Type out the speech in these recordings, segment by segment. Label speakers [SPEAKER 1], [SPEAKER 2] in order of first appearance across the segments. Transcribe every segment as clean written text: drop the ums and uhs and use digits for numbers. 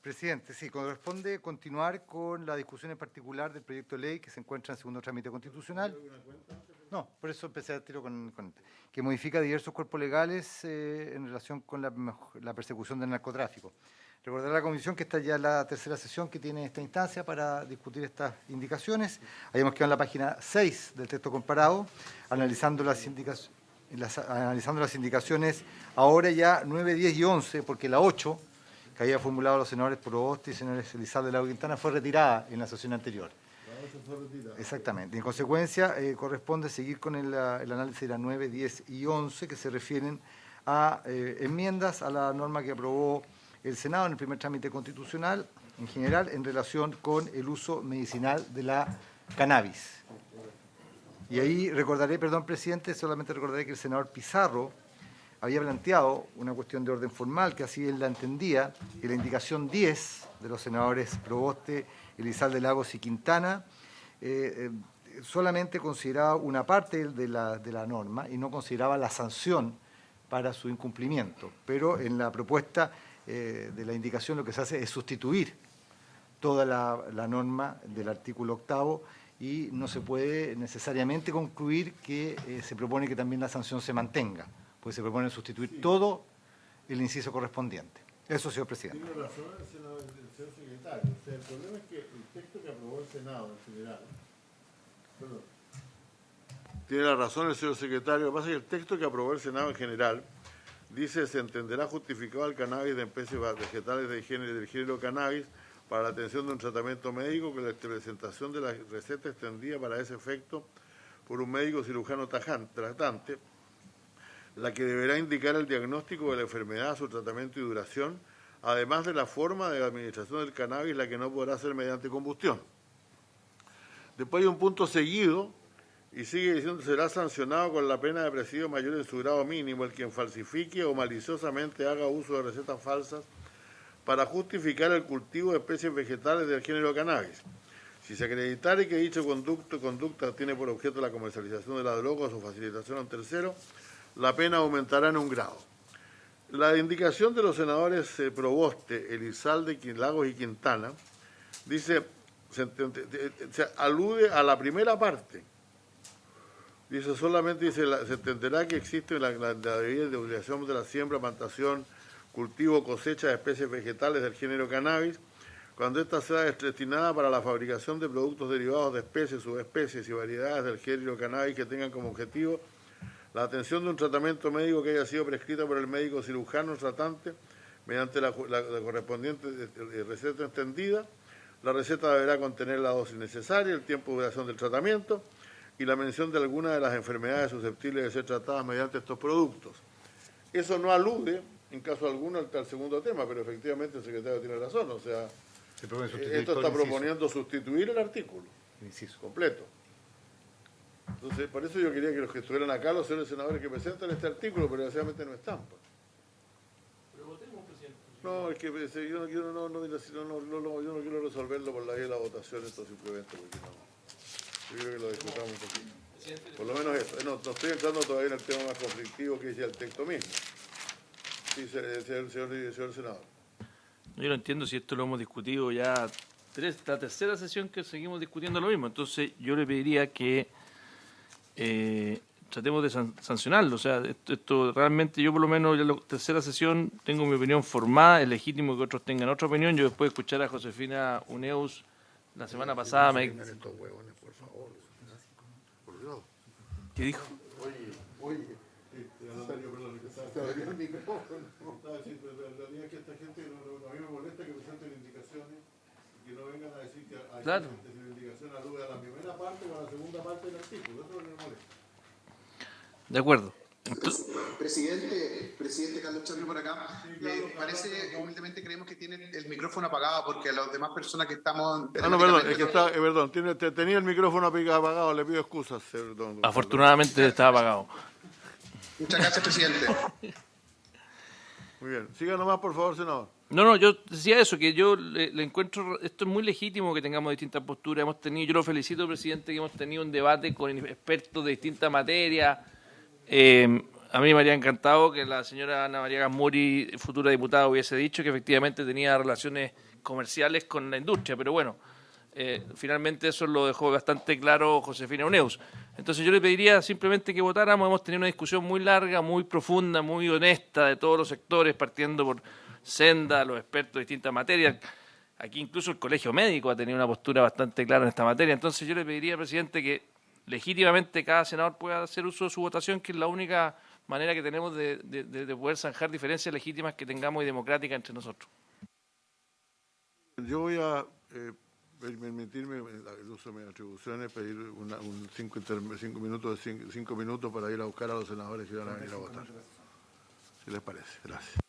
[SPEAKER 1] Presidente, sí, corresponde continuar con la discusión en particular del proyecto de ley que se encuentra en segundo trámite constitucional. No, por eso empecé a tiro con que modifica diversos cuerpos legales en relación con la persecución del narcotráfico. Recordar a la Comisión que esta ya es la tercera sesión que tiene esta instancia para discutir estas indicaciones. Habíamos quedado en la página 6 del texto comparado, analizando las indicaciones ahora ya 9, 10 y 11, porque la 8, que había formulado los senadores Proboste y senadores Elizalde Lago Quintana, fue retirada en la sesión anterior. Exactamente. En consecuencia, corresponde seguir con el análisis de las 9, 10 y 11, que se refieren a enmiendas a la norma que aprobó el Senado en el primer trámite constitucional, en general, en relación con el uso medicinal de la cannabis. Y ahí recordaré, perdón, presidente, solamente recordaré que el senador Pizarro había planteado una cuestión de orden formal, que así él la entendía, que la indicación 10 de los senadores Proboste, Elizalde Lagos y Quintana solamente consideraba una parte de la norma y no consideraba la sanción para su incumplimiento. Pero en la propuesta de la indicación lo que se hace es sustituir toda la norma del artículo 8º y no se puede necesariamente concluir que se propone que también la sanción se mantenga, pues se propone sustituir todo el inciso correspondiente. Eso, señor presidente.
[SPEAKER 2] Tiene razón el señor secretario. O sea, el problema es que el texto que aprobó el Senado en general... Perdón. Tiene la razón el señor secretario. Lo que pasa es que el texto que aprobó el Senado en general dice: se entenderá justificado el cannabis de especies vegetales del género cannabis para la atención de un tratamiento médico con la presentación de la receta extendida para ese efecto por un médico cirujano tratante, la que deberá indicar el diagnóstico de la enfermedad, su tratamiento y duración, además de la forma de administración del cannabis, la que no podrá ser mediante combustión. Después hay un punto seguido y sigue diciendo: será sancionado con la pena de presidio mayor en su grado mínimo el quien falsifique o maliciosamente haga uso de recetas falsas para justificar el cultivo de especies vegetales del género cannabis. Si se acreditare que dicho conducta tiene por objeto la comercialización de la droga o su facilitación a un tercero, la pena aumentará en un grado. La indicación de los senadores Proboste, Elizalde, Lagos y Quintana dice, se alude a la primera parte. Dice, solamente se entenderá que existe la debida de obligación de la siembra, plantación, cultivo, cosecha de especies vegetales del género cannabis, cuando ésta sea destinada para la fabricación de productos derivados de especies, subespecies y variedades del género cannabis que tengan como objetivo la atención de un tratamiento médico que haya sido prescrito por el médico cirujano tratante mediante la correspondiente receta extendida. La receta deberá contener la dosis necesaria, el tiempo de duración del tratamiento y la mención de algunas de las enfermedades susceptibles de ser tratadas mediante estos productos. Eso no alude, en caso alguno, al segundo tema, pero efectivamente el secretario tiene razón. O sea, esto está proponiendo sustituir el artículo completo. Entonces, por eso yo quería que los que estuvieran acá, los señores senadores que presentan este artículo, pero desgraciadamente no están.
[SPEAKER 3] Pero votemos, presidente.
[SPEAKER 2] No, es que yo no quiero resolverlo por la vía de la votación, esto simplemente porque no. Yo creo que lo discutamos un poquito. Por lo menos eso. No estoy entrando todavía en el tema más conflictivo que decía el texto mismo. Sí, señor senador.
[SPEAKER 3] Yo no entiendo si esto lo hemos discutido ya la tercera sesión que seguimos discutiendo lo mismo. Entonces yo le pediría que tratemos de sancionarlo. O sea, esto realmente yo por lo menos ya la tercera sesión tengo mi opinión formada, es legítimo que otros tengan otra opinión. Yo después de escuchar a Josefina Uneus la semana pasada me...
[SPEAKER 2] Estos huevones, por favor. Por Dios.
[SPEAKER 3] ¿Qué dijo?
[SPEAKER 2] Oye, perdón, se abrió el micrófono. La realidad es que esta gente, a mí me molesta que presenten indicaciones y que no vengan a decir que
[SPEAKER 3] claro.
[SPEAKER 2] La indicación alude a la primera parte o a la segunda parte del artículo. Eso es lo que me molesta.
[SPEAKER 3] De acuerdo.
[SPEAKER 4] Presidente Carlos Chávez por acá. Parece, humildemente creemos que tiene el micrófono apagado porque a las demás personas que estamos...
[SPEAKER 2] perdón, es que perdón, tenía el micrófono apagado, le pido excusas.
[SPEAKER 3] Afortunadamente estaba apagado.
[SPEAKER 4] Muchas gracias, presidente.
[SPEAKER 2] Muy bien. Siga nomás, por favor, senador.
[SPEAKER 3] No, yo decía eso, que yo le encuentro, esto es muy legítimo que tengamos distintas posturas. Yo lo felicito, presidente, que hemos tenido un debate con expertos de distintas materias, A mí me habría encantado que la señora Ana María Gasmuri, futura diputada, hubiese dicho que efectivamente tenía relaciones comerciales con la industria, pero bueno, finalmente eso lo dejó bastante claro Josefina Uneus. Entonces yo le pediría simplemente que votáramos. Hemos tenido una discusión muy larga, muy profunda, muy honesta de todos los sectores, partiendo por Senda, los expertos de distintas materias. Aquí incluso el Colegio Médico ha tenido una postura bastante clara en esta materia. Entonces yo le pediría, presidente, que legítimamente cada senador pueda hacer uso de su votación, que es la única manera que tenemos de poder zanjar diferencias legítimas que tengamos y democráticas entre nosotros.
[SPEAKER 2] Yo voy a permitirme el uso de mis atribuciones, pedir cinco minutos para ir a buscar a los senadores que van a venir a votar. Si les parece. Gracias.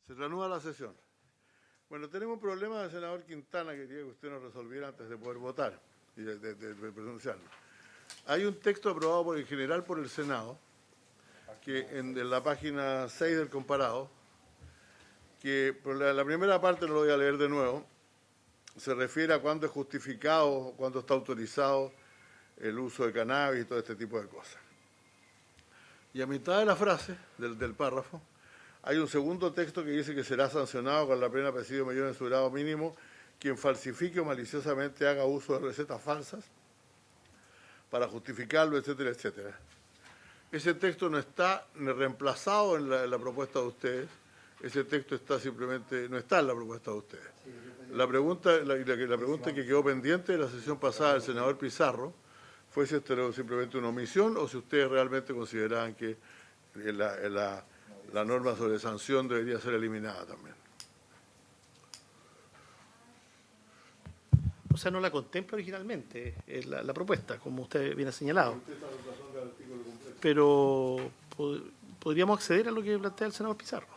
[SPEAKER 2] Se reanuda la sesión. Bueno, tenemos un problema del senador Quintana que quería que usted nos resolviera antes de poder votar y de pronunciarlo. Hay un texto aprobado en general por el Senado, que en la página 6 del comparado, que por la primera parte, no lo voy a leer de nuevo, se refiere a cuándo es justificado, cuándo está autorizado el uso de cannabis y todo este tipo de cosas. Y a mitad de la frase, del párrafo, hay un segundo texto que dice que será sancionado con la pena presidio mayor en su grado mínimo quien falsifique o maliciosamente haga uso de recetas falsas para justificarlo, etcétera, etcétera. Ese texto no está reemplazado en la propuesta de ustedes, ese texto está simplemente, no está en la propuesta de ustedes. La pregunta que quedó pendiente de la sesión pasada del senador Pizarro fue si esto era simplemente una omisión o si ustedes realmente consideraban que la norma sobre sanción debería ser eliminada también.
[SPEAKER 5] O sea, no la contempla originalmente la propuesta, como usted bien ha señalado. Pero podríamos acceder a lo que plantea el senador Pizarro.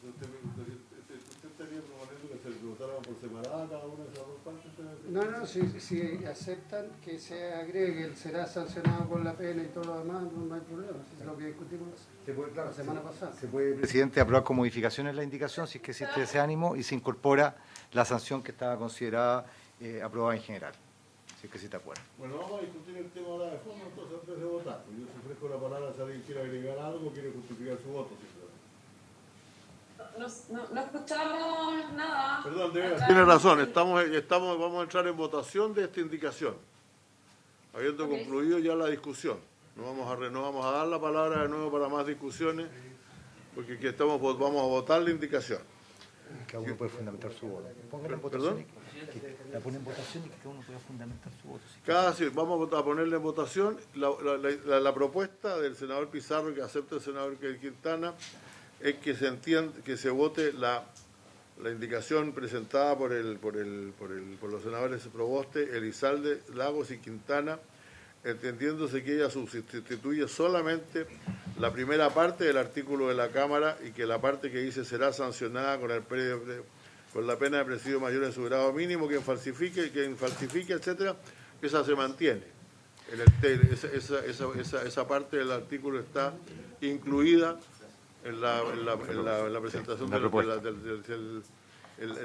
[SPEAKER 2] ¿Usted estaría proponiendo que se votaran por separada cada una de esas dos partes?
[SPEAKER 6] No, si aceptan que se agregue, él será sancionado con la pena y todo lo demás, no hay problema. Es lo que discutimos la semana pasada.
[SPEAKER 1] Se puede, presidente, aprobar con modificaciones la indicación si es que existe ese ánimo y se incorpora la sanción que estaba considerada aprobada en general, si es que sí está acuerdo.
[SPEAKER 2] Bueno, vamos a discutir el tema ahora de fondo, entonces antes de votar. Yo se ofrezco la palabra si alguien quiere agregar algo o quiere justificar su voto.
[SPEAKER 7] No escuchamos nada.
[SPEAKER 2] Perdón, tiene razón, vamos a entrar en votación de esta indicación, habiendo concluido ya la discusión. No vamos a dar la palabra de nuevo para más discusiones, porque aquí vamos a votar la indicación.
[SPEAKER 1] Cada uno puede fundamentar su voto. Póngala en votación. La pone en votación y que cada uno pueda fundamentar su voto.
[SPEAKER 2] Vamos a ponerle en votación la propuesta del senador Pizarro, que acepta el senador Quintana, es que se entiende, que se vote la indicación presentada por los senadores Proboste, Elizalde, Lagos y Quintana, entendiéndose que ella sustituye solamente la primera parte del artículo de la Cámara y que la parte que dice será sancionada con la pena de presidio mayor en su grado mínimo, quien falsifique, etcétera, esa se mantiene. Esa parte del artículo está incluida en la presentación del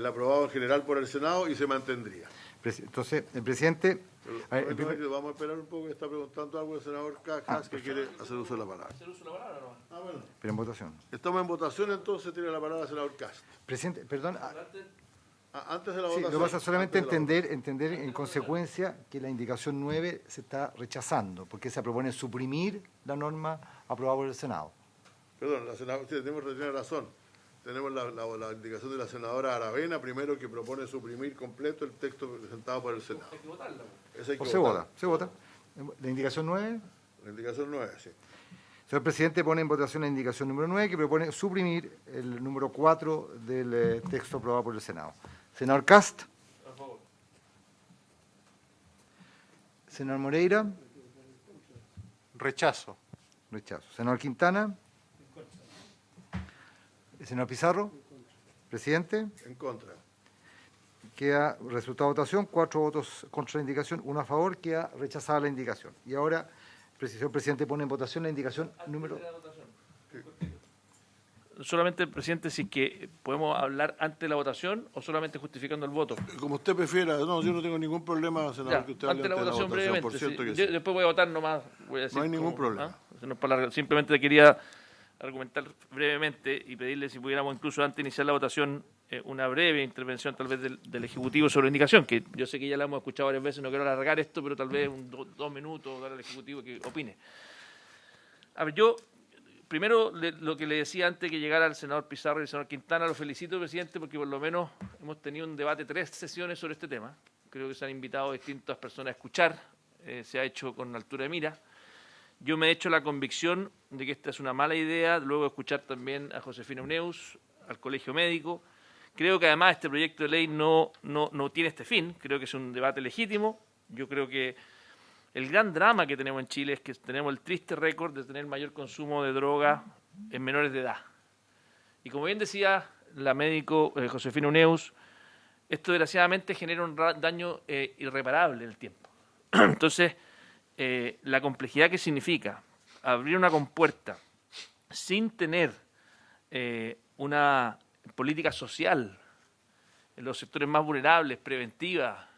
[SPEAKER 2] aprobado en general por el Senado y se mantendría.
[SPEAKER 1] Entonces, el presidente...
[SPEAKER 2] Vamos a esperar un poco, está preguntando algo el senador Cajas que quiere hacer uso de la palabra.
[SPEAKER 3] ¿Hacer uso de la palabra o no?
[SPEAKER 2] Bueno.
[SPEAKER 1] Pero en votación.
[SPEAKER 2] Estamos en votación, entonces tiene la palabra el senador Cast.
[SPEAKER 1] Presidente, perdón...
[SPEAKER 2] Antes de la
[SPEAKER 1] Sí,
[SPEAKER 2] votación.
[SPEAKER 1] lo pasa solamente entender en consecuencia que la indicación 9 se está rechazando, porque se propone suprimir la norma aprobada por el Senado.
[SPEAKER 2] Perdón, tiene razón. Tenemos la indicación de la senadora Aravena, primero, que propone suprimir completo el texto presentado por el Senado. Hay que votarla.
[SPEAKER 1] Se vota. ¿La indicación 9?
[SPEAKER 2] La indicación 9, sí.
[SPEAKER 1] Señor presidente, pone en votación la indicación número 9, que propone suprimir el número 4 del texto aprobado por el Senado. Senador Cast.
[SPEAKER 3] A favor.
[SPEAKER 1] Senador Moreira.
[SPEAKER 8] Rechazo.
[SPEAKER 1] Senador Quintana. Senador Pizarro. Presidente.
[SPEAKER 2] En contra.
[SPEAKER 1] Queda resultado de votación, 4 votos contra la indicación, 1 a favor, queda rechazada la indicación. Y ahora, señor presidente, pone en votación la indicación número...
[SPEAKER 3] Solamente, presidente, si es que podemos hablar antes de la votación o solamente justificando el voto.
[SPEAKER 2] Como usted prefiera, no, yo no tengo ningún problema, senador,
[SPEAKER 3] Ya,
[SPEAKER 2] que usted
[SPEAKER 3] antes de la votación brevemente.
[SPEAKER 2] por cierto
[SPEAKER 3] Sí.
[SPEAKER 2] que
[SPEAKER 3] Yo
[SPEAKER 2] sí.
[SPEAKER 3] después voy a votar nomás. Voy a decir
[SPEAKER 2] No hay ningún problema.
[SPEAKER 3] No es para simplemente quería argumentar brevemente y pedirle si pudiéramos incluso antes de iniciar la votación una breve intervención tal vez del Ejecutivo sobre la indicación, que yo sé que ya la hemos escuchado varias veces, no quiero alargar esto, pero tal vez 2 minutos dar al Ejecutivo que opine. A ver, yo primero lo que le decía antes que llegara el senador Pizarro y el senador Quintana, lo felicito, presidente, porque por lo menos hemos tenido un debate, 3 sesiones sobre este tema. Creo que se han invitado distintas personas a escuchar, se ha hecho con altura de mira. Yo me he hecho la convicción de que esta es una mala idea, luego de escuchar también a Josefina Uneus, al Colegio Médico. Creo que además este proyecto de ley no tiene este fin, creo que es un debate legítimo. Yo creo que el gran drama que tenemos en Chile es que tenemos el triste récord de tener mayor consumo de droga en menores de edad. Y como bien decía la médico Josefina Uneus, esto desgraciadamente genera un daño irreparable en el tiempo. Entonces, la complejidad que significa abrir una compuerta sin tener una política social en los sectores más vulnerables, preventiva,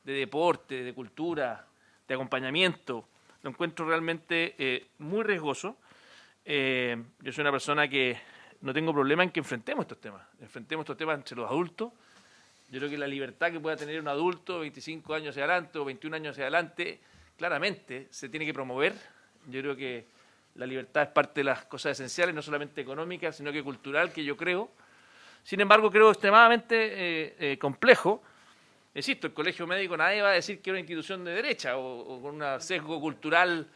[SPEAKER 3] de deporte, de cultura, de acompañamiento, lo encuentro realmente muy riesgoso. Yo soy una persona que no tengo problema en que enfrentemos estos temas entre los adultos. Yo creo que la libertad que pueda tener un adulto, 25 años hacia adelante o 21 años hacia adelante, claramente se tiene que promover. Yo creo que la libertad es parte de las cosas esenciales, no solamente económicas, sino que cultural, que yo creo. Sin embargo, creo extremadamente complejo. Insisto, el colegio médico nadie va a decir que es una institución de derecha o con un sesgo cultural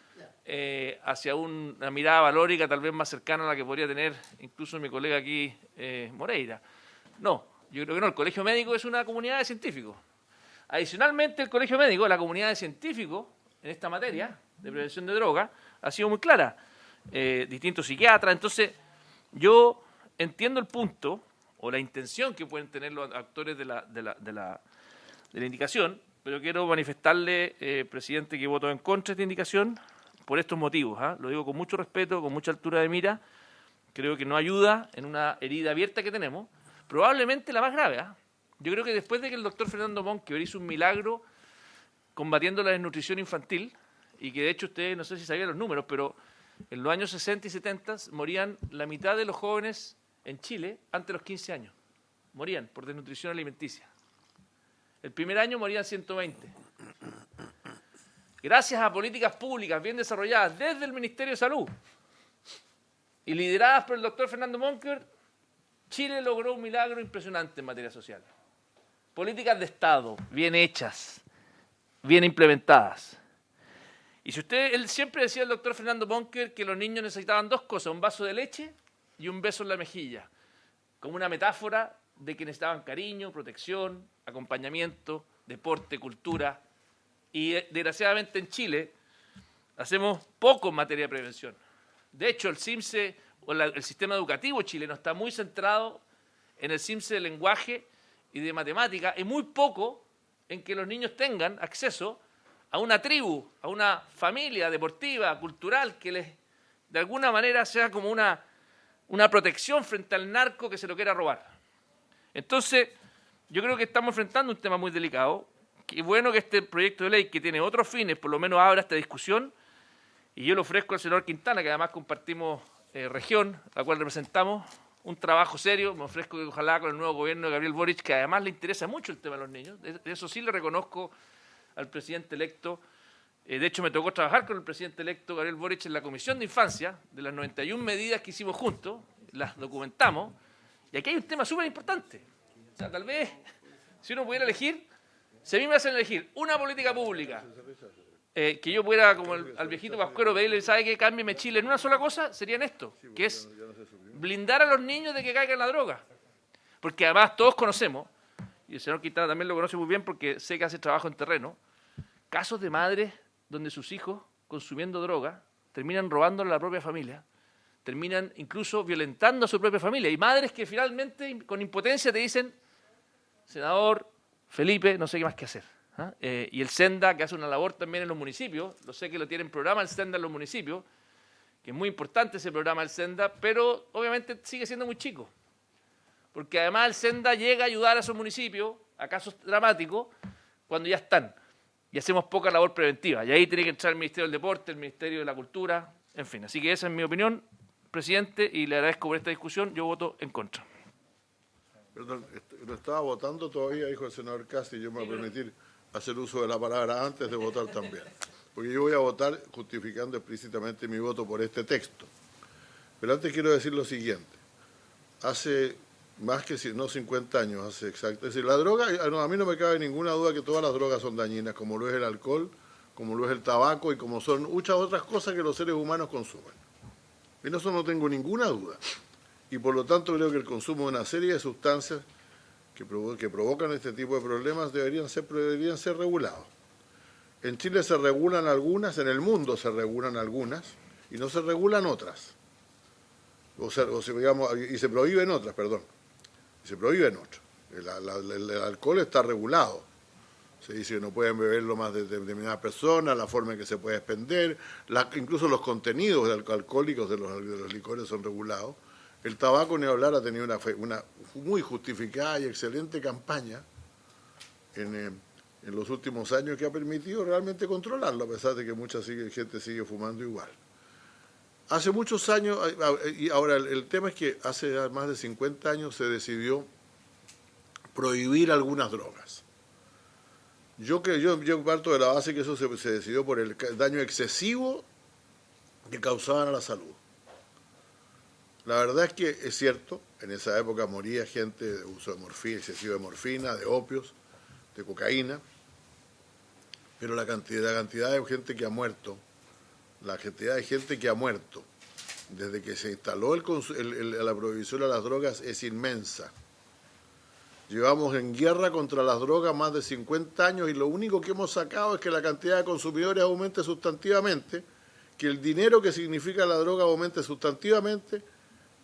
[SPEAKER 3] hacia una mirada valórica tal vez más cercana a la que podría tener incluso mi colega aquí, Moreira. No, yo creo que no. El colegio médico es una comunidad de científicos. Adicionalmente, el colegio médico, la comunidad de científicos en esta materia de prevención de drogas, ha sido muy clara. Distintos psiquiatras. Entonces, yo entiendo el punto o la intención que pueden tener los actores de la indicación, pero quiero manifestarle, presidente, que voto en contra de esta indicación por estos motivos. Lo digo con mucho respeto, con mucha altura de mira. Creo que no ayuda en una herida abierta que tenemos, probablemente la más grave. Yo creo que después de que el doctor Fernando Monkever hizo un milagro combatiendo la desnutrición infantil, y que de hecho ustedes no sé si sabían los números, pero en los años 60 y 70 morían la mitad de los jóvenes en Chile antes de los 15 años. Morían por desnutrición alimenticia. El primer año morían 120. Gracias a políticas públicas bien desarrolladas desde el Ministerio de Salud y lideradas por el doctor Fernando Monkever, Chile logró un milagro impresionante en materia social. Políticas de Estado, bien hechas, bien implementadas. Y si él siempre decía el doctor Fernando Monkever que los niños necesitaban dos cosas, un vaso de leche y un beso en la mejilla, como una metáfora de que necesitaban cariño, protección, acompañamiento, deporte, cultura. Y desgraciadamente en Chile hacemos poco en materia de prevención. De hecho, el CIMSE o el sistema educativo chileno está muy centrado en el CIMSE de lenguaje y de matemática y muy poco en que los niños tengan acceso a una tribu, a una familia deportiva, cultural, que les de alguna manera sea como una protección frente al narco que se lo quiera robar. Entonces, yo creo que estamos enfrentando un tema muy delicado. Qué bueno que este proyecto de ley, que tiene otros fines, por lo menos abra esta discusión, y yo le ofrezco al senador Quintana, que además compartimos región, la cual representamos, un trabajo serio. Me ofrezco que ojalá con el nuevo gobierno de Gabriel Boric, que además le interesa mucho el tema de los niños, de eso sí le reconozco al presidente electo. De hecho, me tocó trabajar con el presidente electo Gabriel Boric en la Comisión de Infancia, de las 91 medidas que hicimos juntos, las documentamos, y aquí hay un tema súper importante. O sea, tal vez, si uno pudiera elegir, si a mí me hacen elegir una política pública, que yo pudiera, como al viejito Pascuero, pedirle, ¿sabe qué? Cámbieme Chile en una sola cosa, sería en esto, que es blindar a los niños de que caigan en la droga. Porque además todos conocemos, y el señor Quintana también lo conoce muy bien porque sé que hace trabajo en terreno, casos de madres donde sus hijos, consumiendo droga, terminan robándole a la propia familia, terminan incluso violentando a su propia familia. Y madres que finalmente, con impotencia, te dicen, senador Felipe, no sé qué más que hacer. Y el Senda, que hace una labor también en los municipios, lo sé que lo tiene en programa el Senda en los municipios, que es muy importante ese programa del Senda, pero obviamente sigue siendo muy chico. Porque además el Senda llega a ayudar a esos municipios, a casos dramáticos, cuando ya están. Y hacemos poca labor preventiva. Y ahí tiene que entrar el Ministerio del Deporte, el Ministerio de la Cultura, en fin. Así que esa es mi opinión, presidente, y le agradezco por esta discusión. Yo voto en contra.
[SPEAKER 2] Perdón, no estaba votando todavía, dijo el senador Casti, yo me voy a permitir hacer uso de la palabra antes de votar también. Porque yo voy a votar justificando explícitamente mi voto por este texto. Pero antes quiero decir lo siguiente. Hace más que no 50 años, hace exacto. Es decir, la droga, a mí no me cabe ninguna duda que todas las drogas son dañinas, como lo es el alcohol, como lo es el tabaco y como son muchas otras cosas que los seres humanos consumen. En eso no tengo ninguna duda. Y por lo tanto creo que el consumo de una serie de sustancias que provocan este tipo de problemas deberían ser regulados. En Chile se regulan algunas, en el mundo se regulan algunas y no se regulan otras. Y se prohíben otras, perdón. Se prohíbe en otros. El alcohol está regulado. Se dice que no pueden beberlo más de determinada persona, la forma en que se puede expender, incluso los contenidos alcohólicos de los licores son regulados. El tabaco, ni hablar, ha tenido una muy justificada y excelente campaña en los últimos años que ha permitido realmente controlarlo, a pesar de que mucha gente sigue fumando igual. Hace muchos años, y ahora el tema es que hace más de 50 años se decidió prohibir algunas drogas. Yo parto de la base que eso se decidió por el daño excesivo que causaban a la salud. La verdad es que es cierto, en esa época moría gente de uso de morfina, excesivo de morfina, de opios, de cocaína, pero la cantidad de gente que ha muerto, desde que se instaló la prohibición de las drogas es inmensa. Llevamos en guerra contra las drogas más de 50 años y lo único que hemos sacado es que la cantidad de consumidores aumente sustantivamente, que el dinero que significa la droga aumente sustantivamente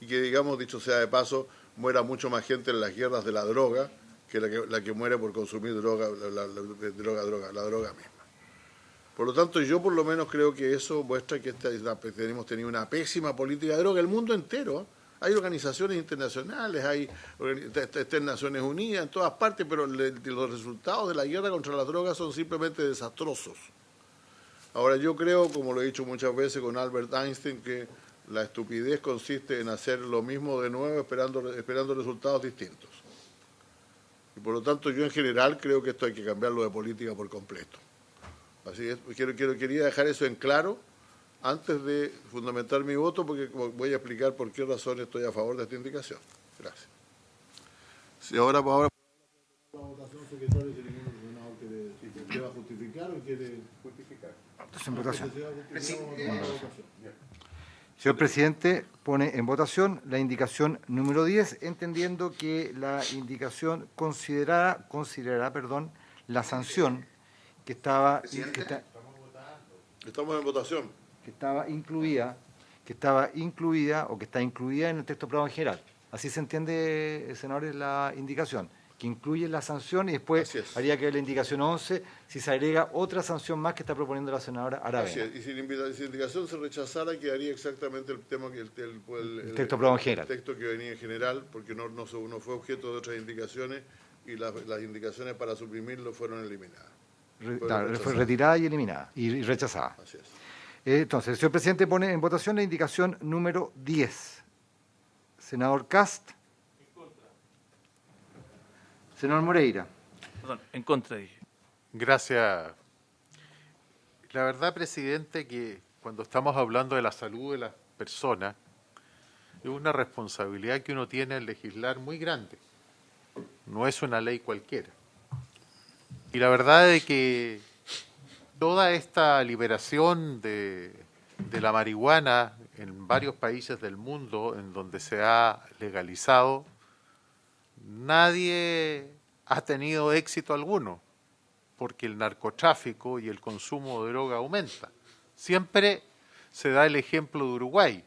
[SPEAKER 2] y que, digamos, dicho sea de paso, muera mucho más gente en las guerras de la droga que la que muere por consumir droga, la droga misma. Por lo tanto, yo por lo menos creo que eso muestra que hemos tenido una pésima política de droga, el mundo entero. Hay organizaciones internacionales, está en Naciones Unidas, en todas partes, pero los resultados de la guerra contra las drogas son simplemente desastrosos. Ahora, yo creo, como lo he dicho muchas veces con Albert Einstein, que la estupidez consiste en hacer lo mismo de nuevo esperando resultados distintos. Y por lo tanto, yo en general creo que esto hay que cambiarlo de política por completo. Así es, quería dejar eso en claro antes de fundamentar mi voto, porque voy a explicar por qué razón estoy a favor de esta indicación. Gracias. Si ahora la votación, secretario, si ningún senador quiere va a justificar o quiere justificar.
[SPEAKER 1] Entonces, en votación. Señor presidente, pone en votación la indicación número 10, entendiendo que la indicación considerará la sanción que estaba
[SPEAKER 2] Estamos en votación.
[SPEAKER 1] que estaba incluida o que está incluida en el texto aprobado en general. Así se entiende, senadores, la indicación, que incluye la sanción y después haría que ver la indicación 11 si se agrega otra sanción más que está proponiendo la senadora Aravena.
[SPEAKER 2] Y si la indicación se rechazara, quedaría exactamente el tema que el
[SPEAKER 1] texto aprobado en general.
[SPEAKER 2] El texto que venía en general, porque no fue objeto de otras indicaciones y las indicaciones para suprimirlo fueron eliminadas.
[SPEAKER 1] Fue retirada y eliminada y rechazada.
[SPEAKER 2] Así es.
[SPEAKER 1] Entonces, el señor presidente pone en votación la indicación número 10. Senador Cast. En contra. Senador Moreira.
[SPEAKER 3] Perdón, en contra dije.
[SPEAKER 8] Gracias. La verdad, presidente, que cuando estamos hablando de la salud de las personas, es una responsabilidad que uno tiene al legislar muy grande. No es una ley cualquiera. Y la verdad es que toda esta liberación de la marihuana en varios países del mundo en donde se ha legalizado, nadie ha tenido éxito alguno, porque el narcotráfico y el consumo de droga aumenta. Siempre se da el ejemplo de Uruguay,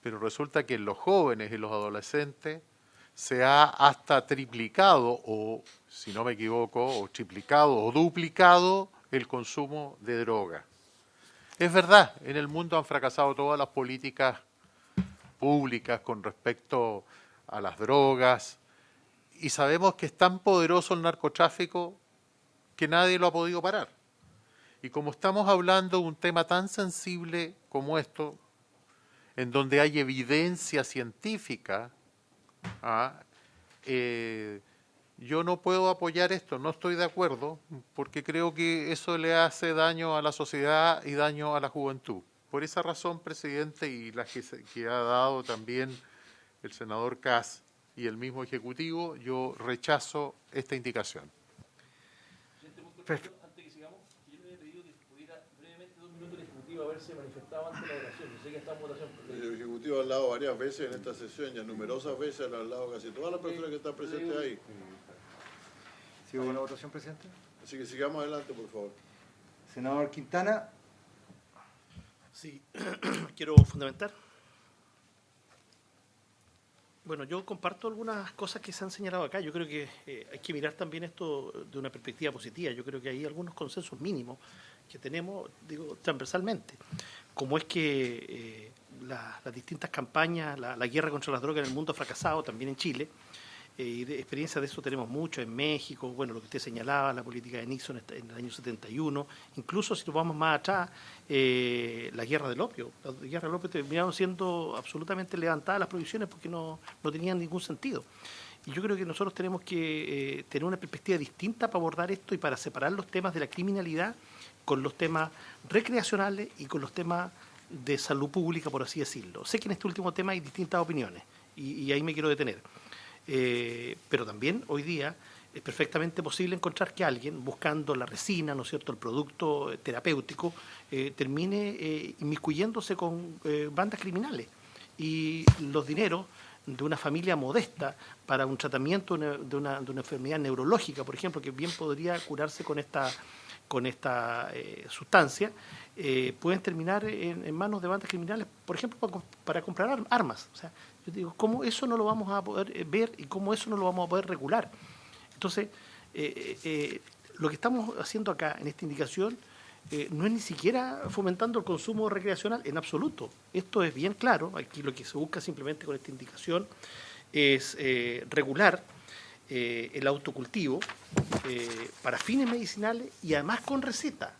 [SPEAKER 8] pero resulta que en los jóvenes y los adolescentes se ha hasta triplicado, o si no me equivoco, o triplicado o duplicado el consumo de droga. Es verdad, en el mundo han fracasado todas las políticas públicas con respecto a las drogas, y sabemos que es tan poderoso el narcotráfico que nadie lo ha podido parar. Y como estamos hablando de un tema tan sensible como esto, en donde hay evidencia científica, yo no puedo apoyar esto, no estoy de acuerdo, porque creo que eso le hace daño a la sociedad y daño a la juventud. Por esa razón, presidente, y las que ha dado también el senador Kass y el mismo Ejecutivo, yo rechazo esta indicación.
[SPEAKER 3] Antes que sigamos, yo le había pedido que pudiera brevemente 2 minutos el Ejecutivo haberse manifestado ante la votación. Yo sé que está en votación.
[SPEAKER 2] El Ejecutivo ha hablado varias veces en esta sesión, ya numerosas veces han hablado casi todas las personas que están presentes ahí.
[SPEAKER 1] ¿Sigo con la votación, presidente?
[SPEAKER 2] Así que sigamos adelante, por favor.
[SPEAKER 1] Senador Quintana.
[SPEAKER 5] Sí, quiero fundamentar Bueno, yo comparto algunas cosas que se han señalado acá. Yo creo que hay que mirar también esto de una perspectiva positiva. Yo creo que hay algunos consensos mínimos que tenemos, digo, transversalmente, como es que las distintas campañas, la guerra contra las drogas en el mundo ha fracasado, también en Chile, y de experiencia de eso tenemos mucho en México, bueno, lo que usted señalaba, la política de Nixon en el año 71, incluso si nos vamos más atrás, la guerra del opio. La guerra del opio terminaron siendo absolutamente levantadas las prohibiciones porque no tenían ningún sentido. Y yo creo que nosotros tenemos que tener una perspectiva distinta para abordar esto y para separar los temas de la criminalidad con los temas recreacionales y con los temas de salud pública, por así decirlo. Sé que en este último tema hay distintas opiniones y ahí me quiero detener. Pero también hoy día es perfectamente posible encontrar que alguien, buscando la resina, ¿no es cierto?, el producto terapéutico, termine inmiscuyéndose con bandas criminales. Y los dineros de una familia modesta para un tratamiento de una enfermedad neurológica, por ejemplo, que bien podría curarse con esta sustancia, pueden terminar en manos de bandas criminales, por ejemplo, para comprar armas. O sea, yo digo, ¿cómo eso no lo vamos a poder ver y cómo eso no lo vamos a poder regular? Entonces, lo que estamos haciendo acá en esta indicación no es ni siquiera fomentando el consumo recreacional en absoluto. Esto es bien claro. Aquí lo que se busca simplemente con esta indicación es regular el autocultivo para fines medicinales y además con receta.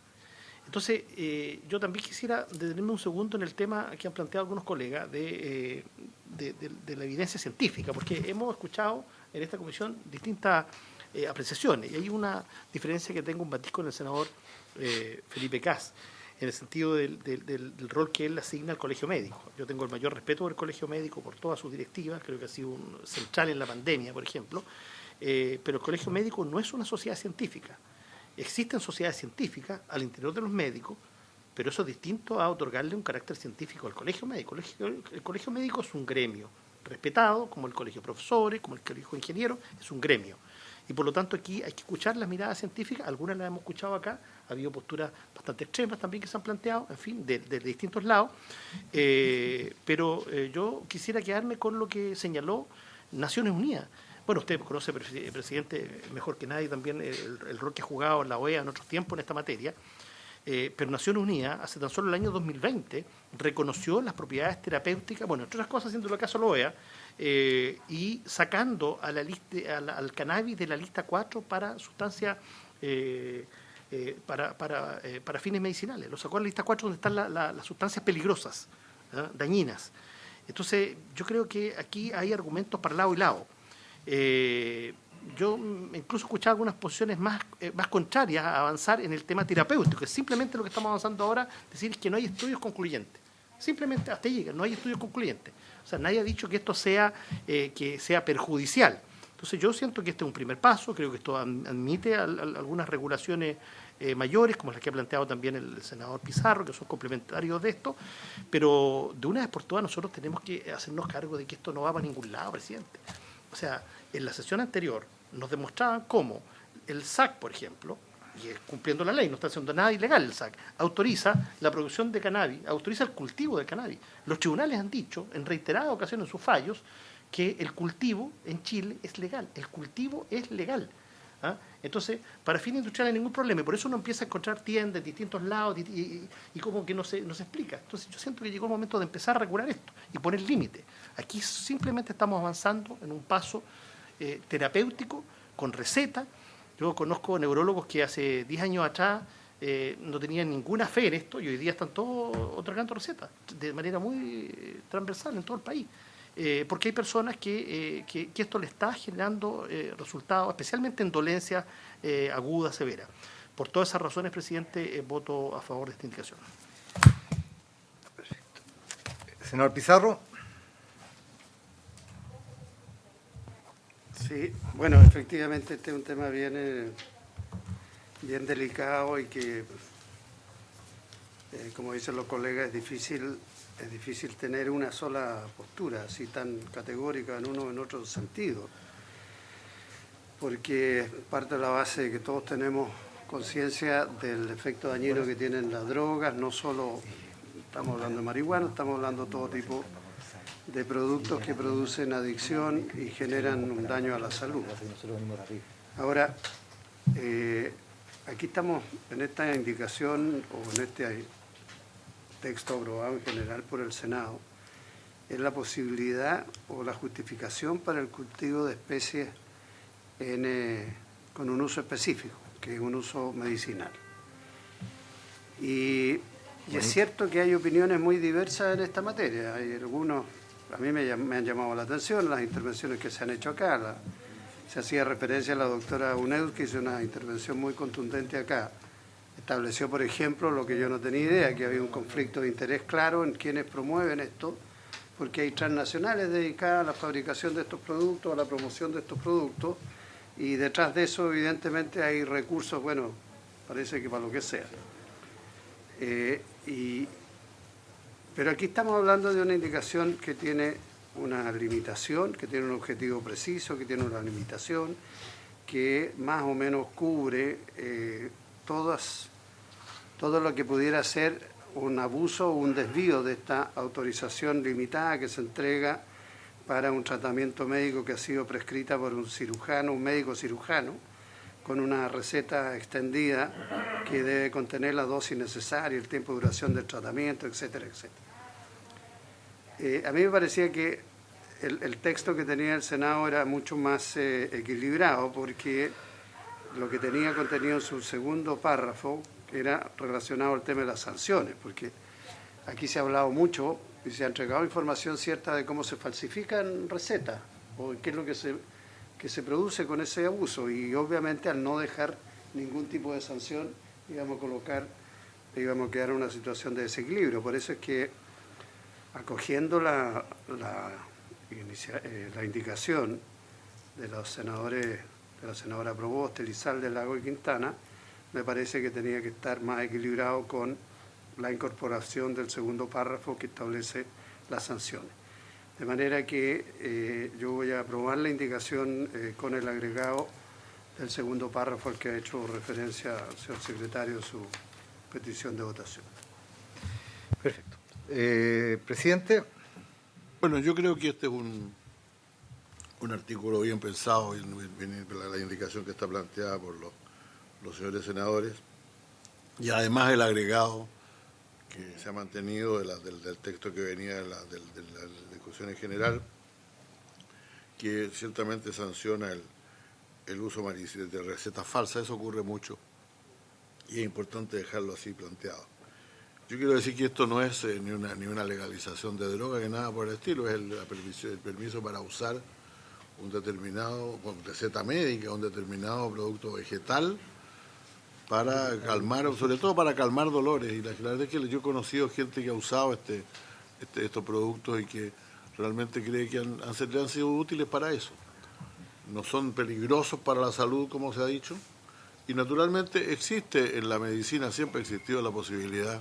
[SPEAKER 5] Entonces, yo también quisiera detenerme un segundo en el tema que han planteado algunos colegas de la evidencia científica, porque hemos escuchado en esta comisión distintas apreciaciones, y hay una diferencia que tengo un matiz con el senador Felipe Cas, en el sentido del rol que él asigna al colegio médico. Yo tengo el mayor respeto por el colegio médico, por todas sus directivas, creo que ha sido central en la pandemia, por ejemplo, pero el colegio médico no es una sociedad científica. Existen sociedades científicas al interior de los médicos, pero eso es distinto a otorgarle un carácter científico al colegio médico. El colegio médico es un gremio respetado, como el colegio de profesores, como el colegio de ingenieros, es un gremio. Y por lo tanto aquí hay que escuchar las miradas científicas, algunas las hemos escuchado acá, ha habido posturas bastante extremas también que se han planteado, en fin, de distintos lados, pero yo quisiera quedarme con lo que señaló Naciones Unidas. Bueno, usted conoce, presidente, mejor que nadie también el rol que ha jugado la OEA en otros tiempos en esta materia, pero Naciones Unidas, hace tan solo el año 2020, reconoció las propiedades terapéuticas, bueno, entre otras cosas, haciendo caso a la OEA, y sacando a la lista, al cannabis de la lista 4 para sustancias, para fines medicinales. Lo sacó a la lista 4 donde están las sustancias peligrosas, dañinas. Entonces, yo creo que aquí hay argumentos para lado y lado. Yo incluso he escuchado algunas posiciones más contrarias a avanzar en el tema terapéutico. Es simplemente lo que estamos avanzando ahora, decir que no hay estudios concluyentes. Simplemente hasta llega, no hay estudios concluyentes. O sea, nadie ha dicho que esto sea perjudicial. Entonces yo siento que este es un primer paso, creo que esto admite algunas regulaciones mayores, como las que ha planteado también el senador Pizarro, que son complementarios de esto, pero de una vez por todas nosotros tenemos que hacernos cargo de que esto no va para ningún lado, presidente. O sea, en la sesión anterior nos demostraban cómo el SAC, por ejemplo, y cumpliendo la ley, no está haciendo nada ilegal el SAC, autoriza la producción de cannabis, autoriza el cultivo de cannabis. Los tribunales han dicho en reiteradas ocasiones en sus fallos que el cultivo en Chile es legal, el cultivo es legal. ¿Ah? Entonces, para fines industriales no hay ningún problema, y por eso uno empieza a encontrar tiendas de distintos lados y como que no se explica. Entonces yo siento que llegó el momento de empezar a regular esto y poner límite. Aquí simplemente estamos avanzando en un paso terapéutico, con receta. Yo conozco neurólogos que hace 10 años atrás no tenían ninguna fe en esto y hoy día están todos otorgando recetas de manera muy transversal en todo el país. Porque hay personas que esto le está generando resultados, especialmente en dolencias agudas, severas. Por todas esas razones, presidente, voto a favor de esta indicación.
[SPEAKER 1] Perfecto. Senador Pizarro.
[SPEAKER 6] Sí, bueno, efectivamente este es un tema bien delicado y que, como dicen los colegas, es difícil tener una sola postura así tan categórica en uno o en otro sentido, porque parte de la base de que todos tenemos conciencia del efecto dañino que tienen las drogas. No solo estamos hablando de marihuana, estamos hablando de todo tipo de productos que producen adicción y generan un daño a la salud. Ahora, aquí estamos en esta indicación o en este texto aprobado en general por el Senado, es la posibilidad o la justificación para el cultivo de especies con un uso específico, que es un uso medicinal. Y es cierto que hay opiniones muy diversas en esta materia. Hay algunos, a mí me han llamado la atención las intervenciones que se han hecho acá. Se hacía referencia a la doctora Uneud, que hizo una intervención muy contundente acá. Estableció, por ejemplo, lo que yo no tenía idea, que había un conflicto de interés claro en quienes promueven esto, porque hay transnacionales dedicadas a la fabricación de estos productos, a la promoción de estos productos, y detrás de eso, evidentemente, hay recursos, bueno, parece que para lo que sea. Pero aquí estamos hablando de una indicación que tiene una limitación, que tiene un objetivo preciso, que tiene una limitación, que más o menos cubre todo lo que pudiera ser un abuso o un desvío de esta autorización limitada que se entrega para un tratamiento médico que ha sido prescrita por un cirujano, un médico cirujano, con una receta extendida que debe contener la dosis necesaria, el tiempo de duración del tratamiento, etcétera, etcétera. A mí me parecía que el texto que tenía el Senado era mucho más equilibrado, porque lo que tenía contenido en su segundo párrafo era relacionado al tema de las sanciones, porque aquí se ha hablado mucho y se ha entregado información cierta de cómo se falsifican recetas o qué es lo que se produce con ese abuso, y obviamente al no dejar ningún tipo de sanción íbamos a quedar en una situación de desequilibrio. Por eso es que, acogiendo la indicación de los senadores, de la senadora Proboste, Elizalde, Lago y Quintana, me parece que tenía que estar más equilibrado con la incorporación del segundo párrafo que establece las sanciones. De manera que yo voy a aprobar la indicación con el agregado del segundo párrafo al que ha hecho referencia al señor secretario en su petición de votación.
[SPEAKER 1] Perfecto. Presidente.
[SPEAKER 2] Bueno, yo creo que este es un artículo bien pensado, la indicación que está planteada por los señores senadores, y además el agregado que se ha mantenido del texto que venía de la discusión en general, que ciertamente sanciona el uso de recetas falsas. Eso ocurre mucho y es importante dejarlo así planteado. Yo quiero decir que esto no es ni una legalización de droga, ni nada por el estilo, es el permiso para usar un determinado, con receta médica, un determinado producto vegetal para calmar, sobre todo para calmar dolores. Y la verdad es que yo he conocido gente que ha usado estos productos y que realmente cree que han sido útiles para eso. No son peligrosos para la salud, como se ha dicho, y naturalmente existe en la medicina, siempre ha existido la posibilidad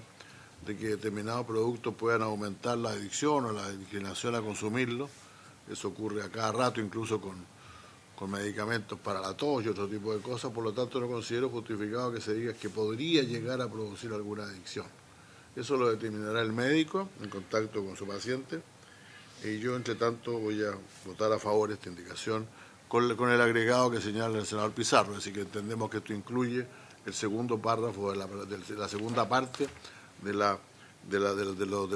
[SPEAKER 2] de que determinados productos puedan aumentar la adicción o la inclinación a consumirlo. Eso ocurre a cada rato, incluso con medicamentos para la tos y otro tipo de cosas. Por lo tanto, no considero justificado que se diga que podría llegar a producir alguna adicción. Eso lo determinará el médico en contacto con su paciente, y yo, entre tanto, voy a votar a favor de esta indicación con el agregado que señala el senador Pizarro. Así que entendemos que esto incluye el segundo párrafo de la segunda parte de lo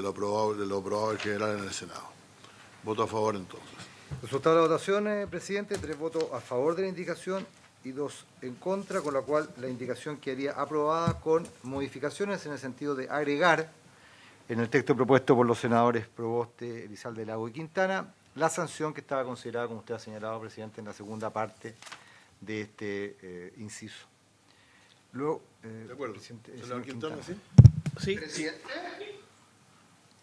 [SPEAKER 2] aprobado en general en el Senado. Voto a favor, entonces.
[SPEAKER 1] Resultado de la votación, presidente: 3 votos a favor de la indicación y 2 en contra, con la cual la indicación quedaría aprobada con modificaciones en el sentido de agregar en el texto propuesto por los senadores Proboste, Elizalde, Lago y Quintana la sanción que estaba considerada, como usted ha señalado, presidente, en la segunda parte de este inciso. Luego,
[SPEAKER 2] de acuerdo. Senador Quintana, ¿sí?
[SPEAKER 5] Sí.
[SPEAKER 4] Presidente.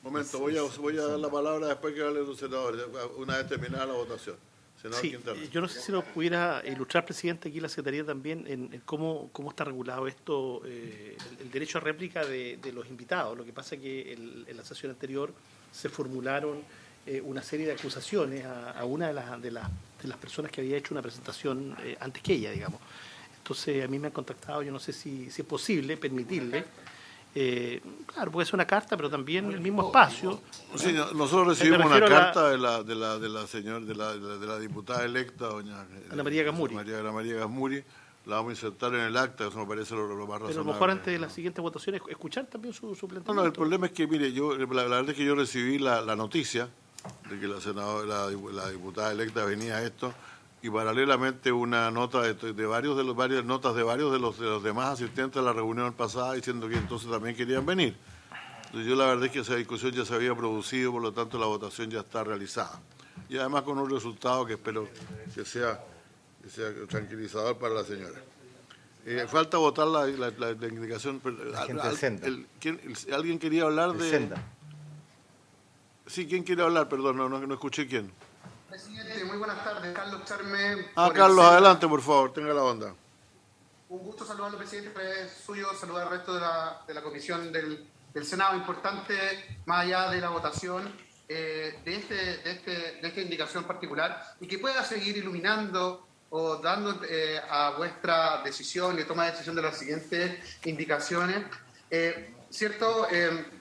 [SPEAKER 2] Momento, voy a dar la palabra después que hable los senadores, una vez terminada la votación. Senador
[SPEAKER 5] Sí,
[SPEAKER 2] Quintana.
[SPEAKER 5] yo no sé si nos pudiera ilustrar, presidente, aquí la Secretaría también, en cómo está regulado esto, el derecho a réplica de los invitados. Lo que pasa es que en la sesión anterior se formularon una serie de acusaciones a una de las personas que había hecho una presentación antes que ella, digamos. Entonces, a mí me han contactado, yo no sé si es posible permitirle Claro, puede ser una carta, pero también el mismo espacio.
[SPEAKER 2] Sí, nosotros recibimos una
[SPEAKER 5] refiero a
[SPEAKER 2] carta de la diputada electa, doña
[SPEAKER 5] Ana María Gasmuri.
[SPEAKER 2] Ana María Gasmuri. La vamos a insertar en el acta, eso me parece lo más razonable.
[SPEAKER 5] Pero a lo mejor antes de las siguientes votaciones, escuchar también su planteamiento.
[SPEAKER 2] No, el problema es que, mire, la verdad es que yo recibí la noticia de que la senadora, la diputada electa venía a esto, y paralelamente una nota varias notas de varios de los demás asistentes a la reunión pasada diciendo que entonces también querían venir. Entonces yo la verdad es que esa discusión ya se había producido, por lo tanto la votación ya está realizada. Y además con un resultado que espero que sea tranquilizador para la señora. Falta votar la indicación.
[SPEAKER 1] La gente de Senda.
[SPEAKER 2] ¿Alguien quería hablar de...?
[SPEAKER 1] Senda.
[SPEAKER 2] Sí, ¿quién quiere hablar? Perdón, no escuché quién.
[SPEAKER 4] Presidente, muy buenas tardes. Carlos Charme.
[SPEAKER 2] Carlos, adelante, por favor, tenga la onda.
[SPEAKER 4] Un gusto saludarlo, presidente. Es suyo saludar al resto de la comisión del Senado. Importante, más allá de la votación, de esta indicación particular, y que pueda seguir iluminando o dando a vuestra decisión y toma de decisión de las siguientes indicaciones. ¿Cierto?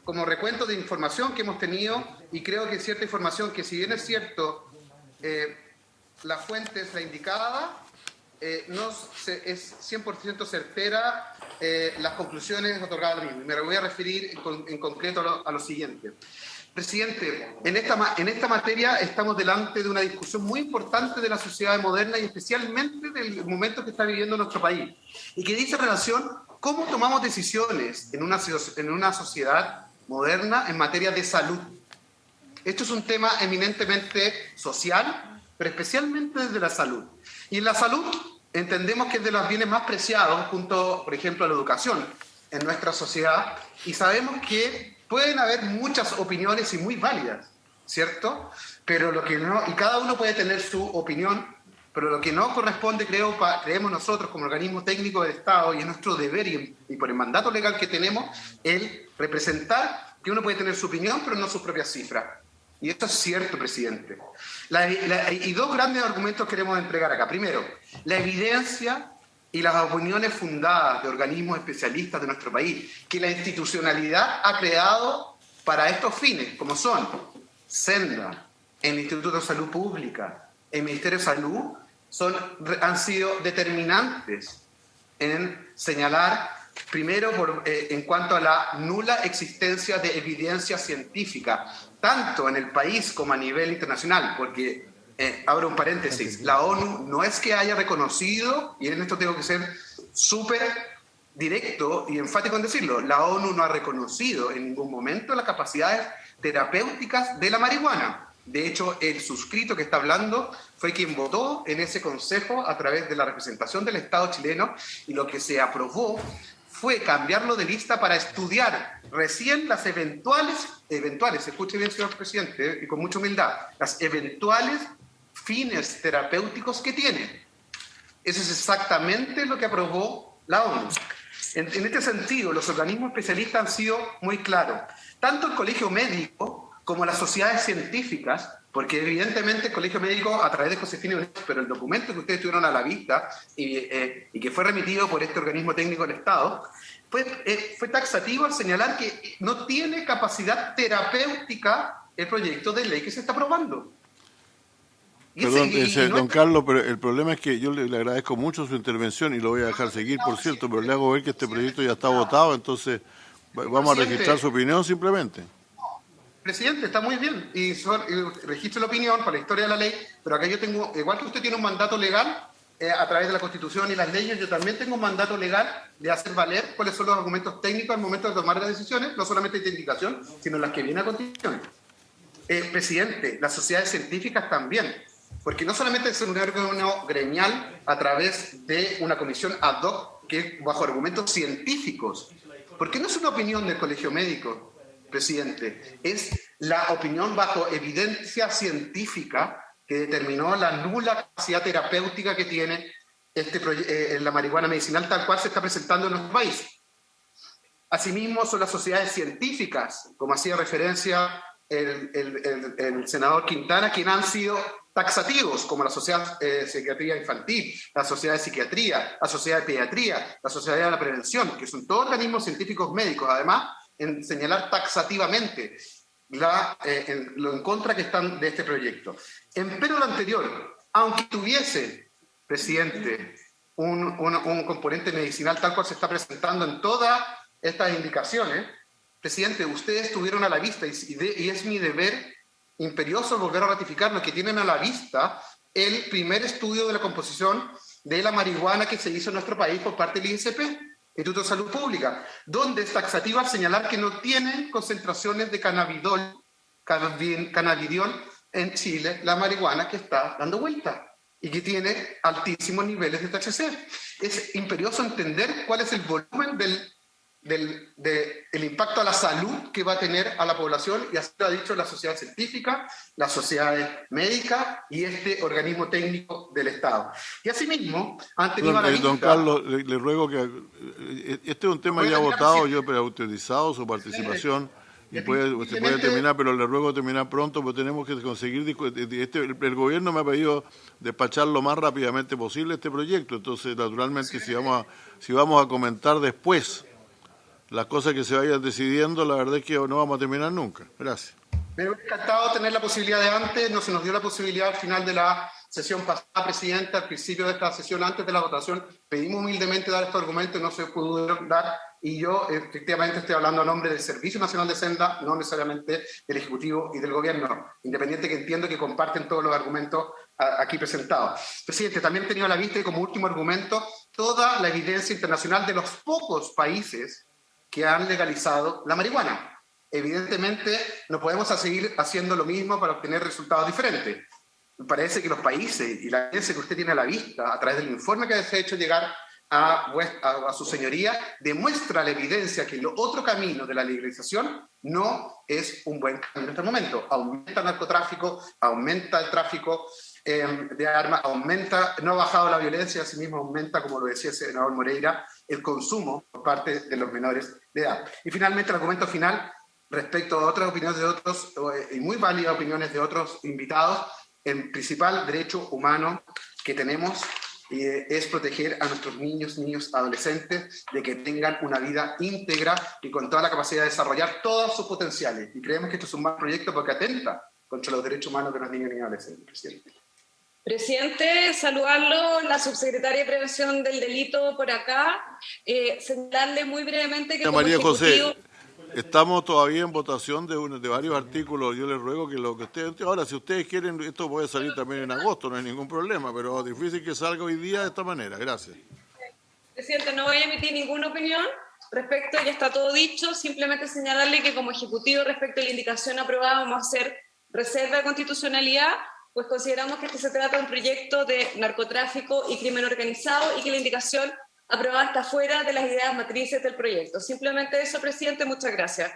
[SPEAKER 4] Como recuento de información que hemos tenido, y creo que cierta información que, si bien es cierto, la fuente es la indicada, es 100% certera las conclusiones otorgadas al mismo. Y me voy a referir en concreto a lo siguiente. Presidente, en esta materia estamos delante de una discusión muy importante de la sociedad moderna y especialmente del momento que está viviendo nuestro país, y que dice relación cómo tomamos decisiones en una sociedad moderna en materia de salud. Esto es un tema eminentemente social, pero especialmente desde la salud. Y en la salud entendemos que es de los bienes más preciados, junto, por ejemplo, a la educación en nuestra sociedad, y sabemos que pueden haber muchas opiniones y muy válidas, ¿cierto? Pero lo que no, y cada uno puede tener su opinión, pero lo que no corresponde, creemos nosotros como organismo técnico del Estado, y es nuestro deber y por el mandato legal que tenemos, el representar que uno puede tener su opinión, pero no sus propias cifras. Y esto es cierto, presidente. Y dos grandes argumentos queremos entregar acá. Primero, la evidencia y las opiniones fundadas de organismos especialistas de nuestro país, que la institucionalidad ha creado para estos fines, como son Senda, el Instituto de Salud Pública, el Ministerio de Salud, han sido determinantes en señalar, primero, en cuanto a la nula existencia de evidencia científica, tanto en el país como a nivel internacional, porque, abro un paréntesis, la ONU no es que haya reconocido, y en esto tengo que ser súper directo y enfático en decirlo, la ONU no ha reconocido en ningún momento las capacidades terapéuticas de la marihuana. De hecho, el suscrito que está hablando fue quien votó en ese consejo a través de la representación del Estado chileno, y lo que se aprobó fue cambiarlo de lista para estudiar recién las eventuales, escuche bien, señor presidente, y con mucha humildad, las eventuales fines terapéuticos que tiene. Eso es exactamente lo que aprobó la ONU. En este sentido, los organismos especialistas han sido muy claros. Tanto el Colegio Médico como las sociedades científicas, porque evidentemente el Colegio Médico, a través de Josefina Unés, pero el documento que ustedes tuvieron a la vista y que fue remitido por este organismo técnico del Estado, fue taxativo al señalar que no tiene capacidad terapéutica el proyecto de ley que se está aprobando.
[SPEAKER 2] Perdón, don Carlos, pero el problema es que yo le agradezco mucho su intervención y lo voy a dejar seguir, por cierto, pero le hago ver que este proyecto ya está votado, entonces vamos a registrar su opinión simplemente.
[SPEAKER 4] Presidente, está muy bien, y registro la opinión para la historia de la ley, pero acá yo tengo, igual que usted tiene un mandato legal a través de la Constitución y las leyes, yo también tengo un mandato legal de hacer valer cuáles son los argumentos técnicos al momento de tomar las decisiones, no solamente de indicación, sino las que vienen a continuación. Presidente, las sociedades científicas también, porque no solamente es un órgano gremial a través de una comisión ad hoc que es bajo argumentos científicos, porque no es una opinión del Colegio Médico, presidente, es la opinión bajo evidencia científica que determinó la nula capacidad terapéutica que tiene la marihuana medicinal tal cual se está presentando en nuestro país. Asimismo, son las sociedades científicas, como hacía referencia el senador Quintana, quien han sido taxativos, como la Sociedad de Psiquiatría Infantil, la Sociedad de Psiquiatría, la Sociedad de Pediatría, la Sociedad de la Prevención, que son todos organismos científicos médicos, además, en señalar taxativamente lo en contra que están de este proyecto. Empero lo anterior, aunque tuviese, presidente, un componente medicinal tal cual se está presentando en todas estas indicaciones, presidente, ustedes tuvieron a la vista, y es mi deber imperioso volver a ratificar lo que tienen a la vista el primer estudio de la composición de la marihuana que se hizo en nuestro país por parte del ISP, Instituto de Salud Pública, donde es taxativa al señalar que no tienen concentraciones de cannabidiol en Chile, la marihuana que está dando vuelta y que tiene altísimos niveles de THC. Es imperioso entender cuál es el volumen del impacto a la salud que va a tener a la población, y así lo ha dicho la sociedad científica, las sociedades médicas y este organismo técnico del Estado. Y asimismo han tenido a la vista...
[SPEAKER 2] Don Carlos, le ruego que... Este es un tema ya votado, yo he utilizado su participación y se puede terminar, pero le ruego terminar pronto, porque tenemos que conseguir... el gobierno me ha pedido despachar lo más rápidamente posible este proyecto, entonces naturalmente si vamos a comentar después las cosas que se vayan decidiendo, la verdad es que no vamos a terminar nunca. Gracias.
[SPEAKER 4] Me hubiera encantado tener la posibilidad de antes, no se nos dio la posibilidad al final de la sesión pasada, presidente, al principio de esta sesión, antes de la votación, pedimos humildemente dar estos argumentos, no se pudieron dar, y yo efectivamente estoy hablando a nombre del Servicio Nacional de Senda, no necesariamente del Ejecutivo y del Gobierno, independiente que entiendo que comparten todos los argumentos aquí presentados. Presidente, también he tenido a la vista, y como último argumento, toda la evidencia internacional de los pocos países que han legalizado la marihuana. Evidentemente, no podemos seguir haciendo lo mismo para obtener resultados diferentes. Me parece que los países y la evidencia que usted tiene a la vista, a través del informe que se ha hecho llegar a su señoría, demuestra la evidencia que el otro camino de la legalización no es un buen camino en este momento. Aumenta el narcotráfico, aumenta el tráfico de armas, no ha bajado la violencia, asimismo aumenta, como lo decía el senador Moreira, el consumo por parte de los menores de edad. Y finalmente, el argumento final, respecto a otras opiniones de otros, y muy válidas opiniones de otros invitados, el principal derecho humano que tenemos es proteger a nuestros niños, adolescentes, de que tengan una vida íntegra y con toda la capacidad de desarrollar todos sus potenciales. Y creemos que esto es un buen proyecto porque atenta contra los derechos humanos de los niños y adolescentes, presidente.
[SPEAKER 7] Presidente, saludarlo, la subsecretaria de Prevención del Delito por acá, señalarle muy brevemente que como
[SPEAKER 2] María
[SPEAKER 7] ejecutivo...
[SPEAKER 2] José, estamos todavía en votación de varios artículos. Yo les ruego que lo que ustedes... Ahora, si ustedes quieren, esto puede salir también en agosto, no hay ningún problema, pero es difícil que salga hoy día de esta manera. Gracias.
[SPEAKER 7] Presidente, no voy a emitir ninguna opinión respecto, ya está todo dicho, simplemente señalarle que como ejecutivo respecto a la indicación aprobada vamos a hacer reserva de constitucionalidad, pues consideramos que este se trata de un proyecto de narcotráfico y crimen organizado y que la indicación aprobada está fuera de las ideas matrices del proyecto. Simplemente eso, presidente, muchas gracias.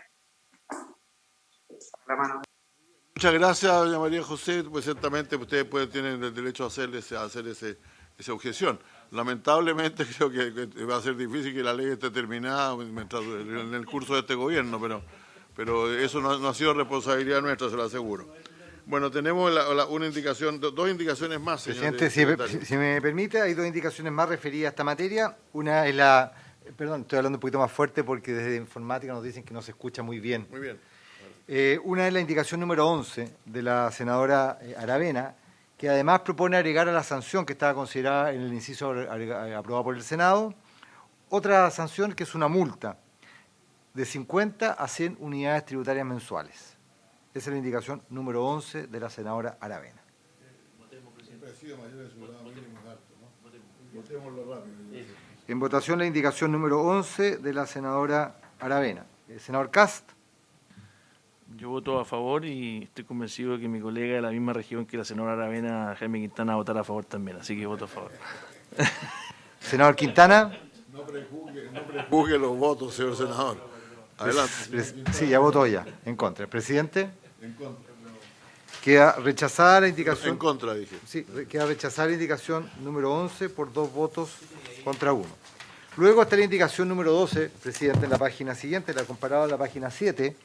[SPEAKER 2] Muchas gracias, doña María José. Pues ciertamente ustedes tienen el derecho a hacer esa objeción. Lamentablemente creo que va a ser difícil que la ley esté terminada en el curso de este gobierno, pero eso no ha sido responsabilidad nuestra, se lo aseguro. Bueno, tenemos una indicación, dos indicaciones más, señor.
[SPEAKER 1] Presidente, si me permite, hay dos indicaciones más referidas a esta materia. Una es la... Perdón, estoy hablando un poquito más fuerte porque desde informática nos dicen que no se escucha muy bien.
[SPEAKER 2] Muy bien.
[SPEAKER 1] Una es la indicación número 11 de la senadora Aravena, que además propone agregar a la sanción que estaba considerada en el inciso aprobado por el Senado, otra sanción que es una multa de 50 a 100 unidades tributarias mensuales. Esa es la indicación número 11 de la senadora Aravena. En votación la indicación número 11 de la senadora Aravena. El senador Cast.
[SPEAKER 3] Yo voto a favor y estoy convencido de que mi colega de la misma región que la senadora Aravena, Jaime Quintana, votará a favor también, así que voto a favor.
[SPEAKER 1] Senador Quintana.
[SPEAKER 2] No prejuzgue los votos, señor senador. Adelante.
[SPEAKER 1] Sí, ya votó ya. En contra. ¿El presidente?
[SPEAKER 2] En contra.
[SPEAKER 1] Queda rechazada la indicación.
[SPEAKER 2] En contra, dije.
[SPEAKER 1] Sí, queda rechazada la indicación número 11 por 2 votos contra 1. Luego está la indicación número 12, presidente, en la página siguiente, la comparada a la página 7,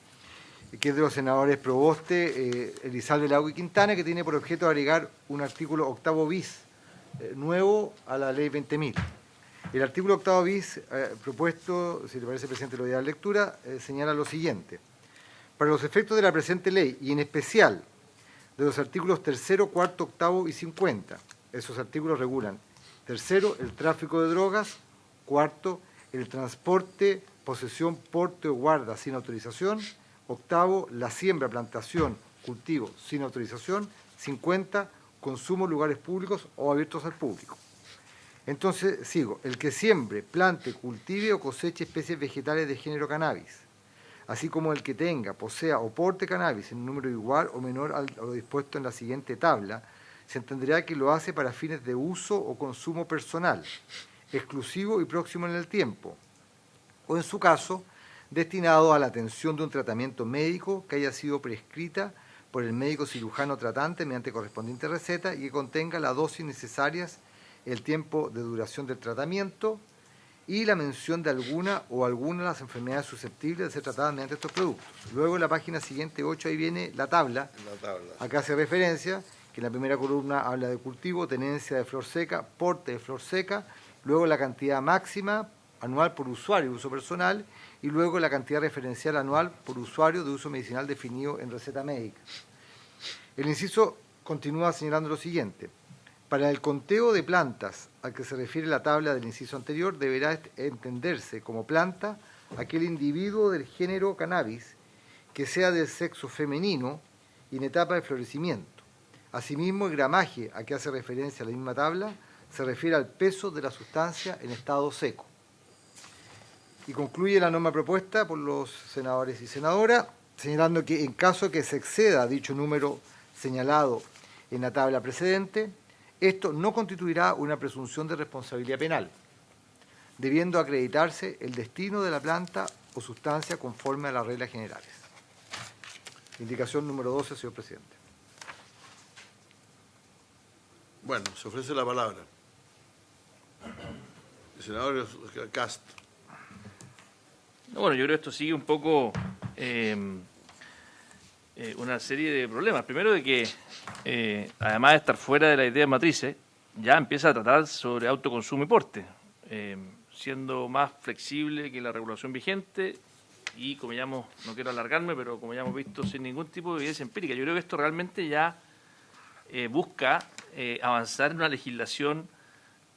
[SPEAKER 1] que es de los senadores Proboste, Elizalde Lago y Quintana, que tiene por objeto agregar un artículo 8 bis nuevo a la ley 20.000. El artículo 8 bis propuesto, si le parece, presidente, lo voy a dar lectura, señala lo siguiente. Para los efectos de la presente ley, y en especial de los artículos 3º, 4º, 8º y 50, esos artículos regulan: 3º, el tráfico de drogas; 4º, el transporte, posesión, porte o guarda sin autorización; 8º, la siembra, plantación, cultivo sin autorización; 50, consumo en lugares públicos o abiertos al público. Entonces, sigo. El que siembre, plante, cultive o coseche especies vegetales de género cannabis, así como el que tenga, posea o porte cannabis en un número igual o menor a lo dispuesto en la siguiente tabla, se entenderá que lo hace para fines de uso o consumo personal, exclusivo y próximo en el tiempo, o en su caso, destinado a la atención de un tratamiento médico que haya sido prescrita por el médico cirujano tratante mediante correspondiente receta y que contenga las dosis necesarias, el tiempo de duración del tratamiento y la mención de alguna de las enfermedades susceptibles de ser tratadas mediante estos productos. Luego en la página siguiente, 8, ahí viene la tabla. Acá hace referencia que en la primera columna habla de cultivo, tenencia de flor seca, porte de flor seca, luego la cantidad máxima anual por usuario de uso personal y luego la cantidad referencial anual por usuario de uso medicinal definido en receta médica. El inciso continúa señalando lo siguiente. Para el conteo de plantas al que se refiere la tabla del inciso anterior, deberá entenderse como planta aquel individuo del género cannabis que sea del sexo femenino y en etapa de florecimiento. Asimismo, el gramaje a que hace referencia la misma tabla se refiere al peso de la sustancia en estado seco. Y concluye la norma propuesta por los senadores y senadoras, señalando que en caso que se exceda dicho número señalado en la tabla precedente, esto no constituirá una presunción de responsabilidad penal, debiendo acreditarse el destino de la planta o sustancia conforme a las reglas generales. Indicación número 12, señor presidente.
[SPEAKER 2] Bueno, se ofrece la palabra. El senador Cast.
[SPEAKER 3] Bueno, yo creo que esto sigue un poco una serie de problemas. Primero de que, además de estar fuera de la idea de matrices, ya empieza a tratar sobre autoconsumo y porte, siendo más flexible que la regulación vigente y, como ya hemos, no quiero alargarme, pero como ya hemos visto, sin ningún tipo de evidencia empírica. Yo creo que esto realmente ya busca avanzar en una legislación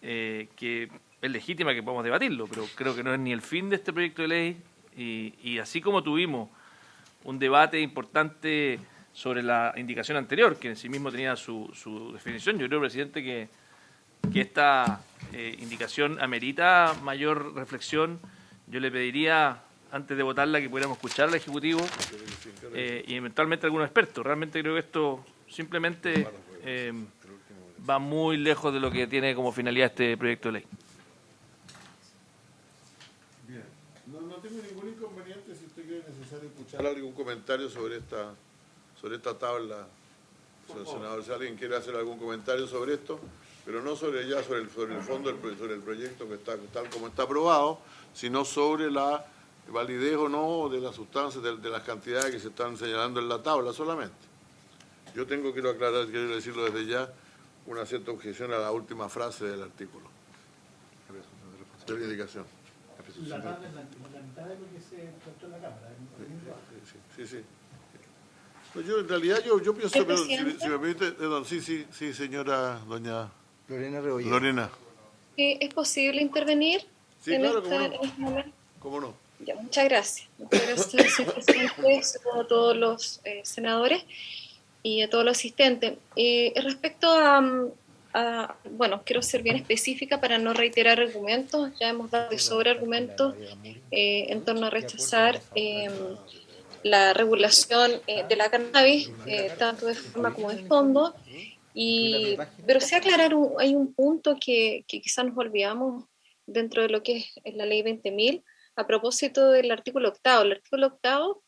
[SPEAKER 3] que es legítima, que podemos debatirlo, pero creo que no es ni el fin de este proyecto de ley y así como tuvimos un debate importante sobre la indicación anterior, que en sí mismo tenía su definición. Yo creo, presidente, que esta indicación amerita mayor reflexión. Yo le pediría, antes de votarla, que pudiéramos escuchar al Ejecutivo y eventualmente a algunos expertos. Realmente creo que esto simplemente va muy lejos de lo que tiene como finalidad este proyecto de ley.
[SPEAKER 2] Bien. No tengo ningún inconveniente si usted cree necesario escuchar algún comentario sobre esta tabla, señor senador. Si alguien quiere hacer algún comentario sobre esto, pero no sobre el fondo, sobre el proyecto que está tal como está aprobado, sino sobre la validez o no de las sustancias, de las cantidades que se están señalando en la tabla solamente. Yo quiero aclarar, quiero decirlo desde ya, una cierta objeción a la última frase del artículo. De la indicación.
[SPEAKER 5] La tabla es la mitad de lo que se trató en la Cámara.
[SPEAKER 2] Sí. Pues yo, en realidad, yo pienso, pero, si me permite, perdón, sí, señora doña
[SPEAKER 1] Lorena Rebolledo.
[SPEAKER 2] Lorena.
[SPEAKER 7] ¿Es posible intervenir?
[SPEAKER 2] Sí, claro, cómo no.
[SPEAKER 7] en este momento?
[SPEAKER 2] ¿Cómo no?
[SPEAKER 7] Ya, muchas gracias. Muchas gracias, señor presidente, a todos los senadores y a todos los asistentes. Respecto bueno, quiero ser bien específica para no reiterar argumentos. Ya hemos dado de sobre argumentos en torno a rechazar la regulación de la cannabis, tanto de forma como de fondo. Pero sí aclarar, hay un punto que quizás nos olvidamos dentro de lo que es la ley 20.000, a propósito del artículo 8. El artículo 8,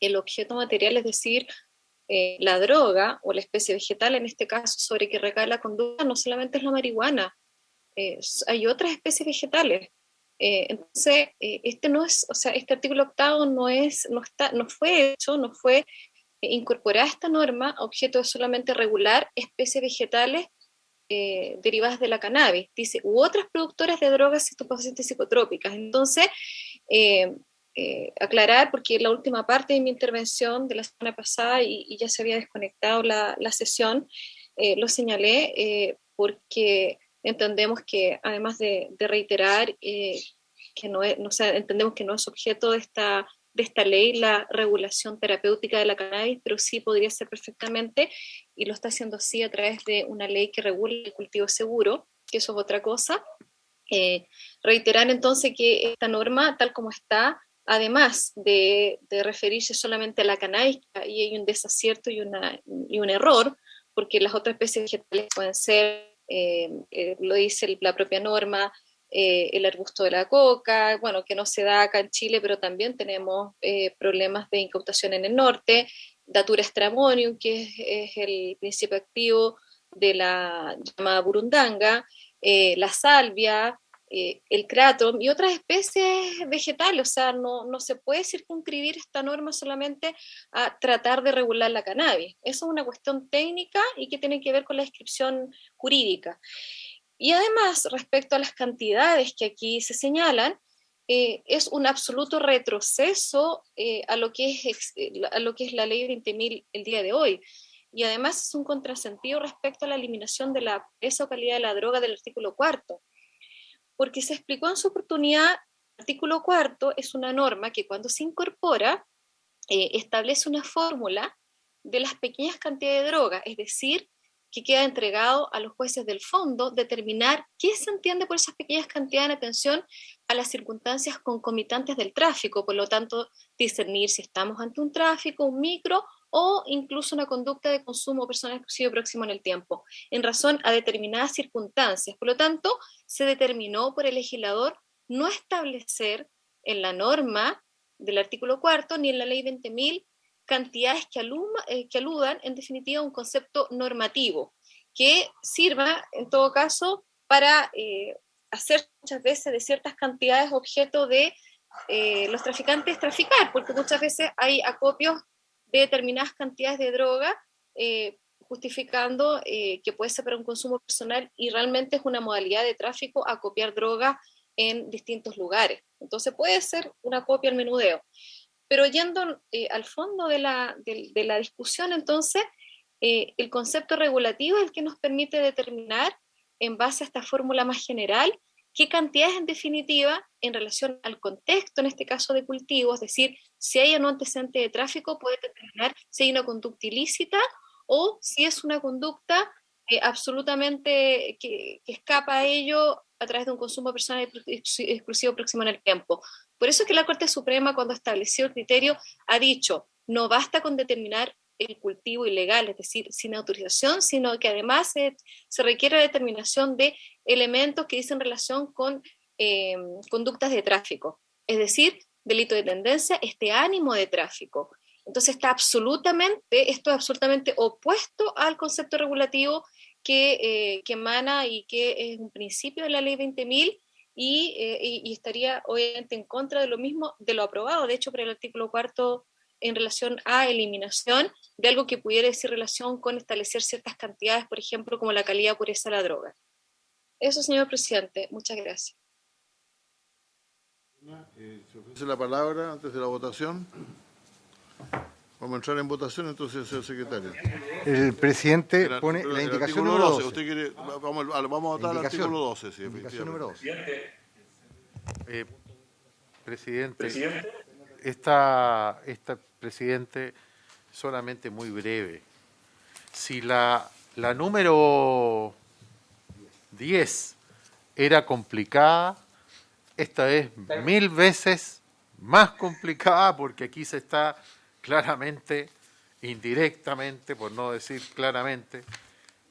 [SPEAKER 7] el objeto material, es decir, la droga o la especie vegetal, en este caso, sobre que recae la conducta, no solamente es la marihuana, hay otras especies vegetales, Entonces, este no es, o sea, este artículo octavo no fue hecho, no fue incorporada esta norma a objeto de solamente regular especies vegetales derivadas de la cannabis, dice, u otras productoras de drogas estupefacientes psicotrópicas. Entonces, aclarar, porque la última parte de mi intervención de la semana pasada y ya se había desconectado la sesión, lo señalé porque entendemos que, además de reiterar que entendemos que no es objeto de esta ley la regulación terapéutica de la cannabis, pero sí podría ser perfectamente, y lo está haciendo así a través de una ley que regule el cultivo seguro, que eso es otra cosa. Reiterar entonces que esta norma, tal como está, además de referirse solamente a la cannabis, y hay un desacierto y un error, porque las otras especies vegetales pueden ser, lo dice la propia norma, el arbusto de la coca, bueno, que no se da acá en Chile, pero también tenemos problemas de incautación en el norte, Datura stramonium, que es el principio activo de la llamada burundanga, la salvia, el cratom y otras especies vegetales. O sea, no se puede circunscribir esta norma solamente a tratar de regular la cannabis. Eso es una cuestión técnica y que tiene que ver con la descripción jurídica. Y además, respecto a las cantidades que aquí se señalan, es un absoluto retroceso a lo que es la ley 20.000 el día de hoy. Y además es un contrasentido respecto a la eliminación de la presa o calidad de la droga del artículo 4, porque se explicó en su oportunidad, el artículo 4 es una norma que cuando se incorpora establece una fórmula de las pequeñas cantidades de droga, es decir, que queda entregado a los jueces del fondo determinar qué se entiende por esas pequeñas cantidades en atención a las circunstancias concomitantes del tráfico, por lo tanto, discernir si estamos ante un tráfico, un micro o incluso una conducta de consumo personal exclusivo próximo en el tiempo, en razón a determinadas circunstancias. Por lo tanto, se determinó por el legislador no establecer en la norma del artículo 4 ni en la ley 20.000 cantidades que aludan, en definitiva, a un concepto normativo, que sirva, en todo caso, para hacer muchas veces de ciertas cantidades objeto de los traficantes traficar, porque muchas veces hay acopios de determinadas cantidades de droga, justificando que puede ser para un consumo personal y realmente es una modalidad de tráfico acopiar droga en distintos lugares. Entonces puede ser un acopio al menudeo. Pero yendo al fondo de la discusión, entonces, el concepto regulativo es el que nos permite determinar, en base a esta fórmula más general, qué cantidades en definitiva, en relación al contexto, en este caso de cultivo, es decir, si hay o no antecedente de tráfico, puede determinar si hay una conducta ilícita o si es una conducta absolutamente que escapa a ello a través de un consumo personal exclusivo próximo en el tiempo. Por eso es que la Corte Suprema, cuando estableció el criterio, ha dicho, no basta con determinar el cultivo ilegal, es decir, sin autorización, sino que además se requiere la determinación de elementos que dicen relación con conductas de tráfico, es decir, delito de tendencia, este ánimo de tráfico. Entonces esto es absolutamente opuesto al concepto regulativo que emana y que es un principio de la ley 20.000 y estaría obviamente en contra de lo mismo, de lo aprobado, de hecho, por el artículo 4 en relación a eliminación de algo que pudiera decir relación con establecer ciertas cantidades, por ejemplo, como la calidad o pureza de la droga. Eso, señor presidente. Muchas gracias.
[SPEAKER 2] ¿Se ofrece la palabra antes de la votación? Vamos a entrar en votación, entonces, señor secretario.
[SPEAKER 1] El presidente pone la indicación número 12.
[SPEAKER 2] ¿Usted quiere, vamos a votar el artículo 12, sí,
[SPEAKER 1] indicación número 12.
[SPEAKER 8] Presidente, presidente, solamente muy breve. Si la número 10 era complicada, esta es 1000 veces más complicada porque aquí se está claramente, indirectamente, por no decir claramente,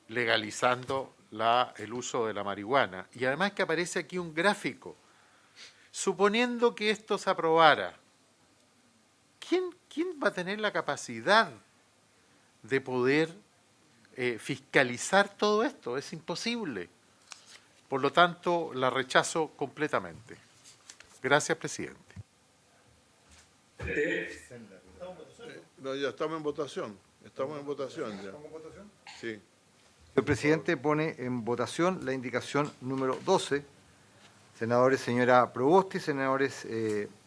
[SPEAKER 8] legalizando el uso de la marihuana. Y además que aparece aquí un gráfico. Suponiendo que esto se aprobara, ¿quién va a tener la capacidad de poder fiscalizar todo esto? Es imposible. Por lo tanto, la rechazo completamente. Gracias, presidente.
[SPEAKER 2] No, ya estamos en votación. Estamos en votación ya.
[SPEAKER 1] ¿Estamos en votación?
[SPEAKER 2] Sí.
[SPEAKER 1] El presidente pone en votación la indicación número 12. Senadores señora Proboste, senadores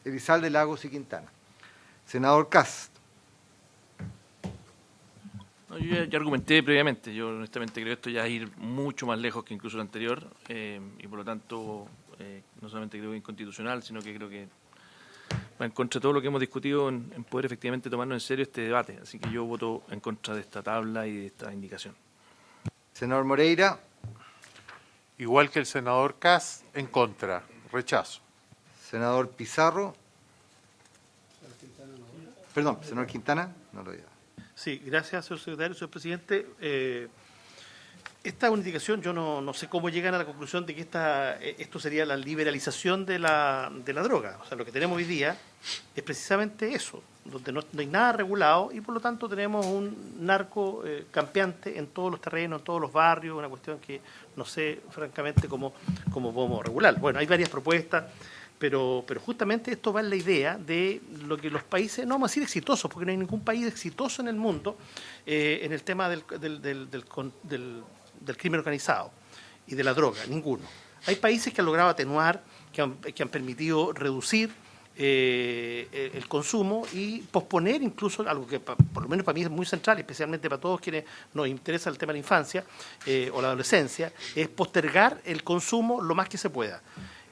[SPEAKER 1] Elizalde, Lagos y Quintana. Senador Kast.
[SPEAKER 3] No, yo ya argumenté previamente. Yo honestamente creo que esto ya es ir mucho más lejos que incluso lo anterior y por lo tanto no solamente creo que es inconstitucional, sino que creo que va en contra de todo lo que hemos discutido en poder efectivamente tomarnos en serio este debate. Así que yo voto en contra de esta tabla y de esta indicación.
[SPEAKER 1] Senador Moreira.
[SPEAKER 8] Igual que el senador Kass, en contra. Rechazo.
[SPEAKER 1] Senador Pizarro. Perdón, senador Quintana. No lo diga.
[SPEAKER 5] Sí, gracias, señor secretario. Señor presidente, esta unificación, yo no sé cómo llegan a la conclusión de que esto sería la liberalización de la droga. O sea, lo que tenemos hoy día es precisamente eso, donde no hay nada regulado y por lo tanto tenemos un narco campeante en todos los terrenos, en todos los barrios, una cuestión que no sé francamente cómo podemos regular. Bueno, hay varias propuestas, pero justamente esto va en la idea de lo que los países, no vamos a decir exitosos, porque no hay ningún país exitoso en el mundo en el tema del crimen organizado y de la droga, ninguno. Hay países que han logrado atenuar, que han permitido reducir el consumo y posponer incluso algo que por lo menos para mí es muy central, especialmente para todos quienes nos interesa el tema de la infancia o la adolescencia, es postergar el consumo lo más que se pueda.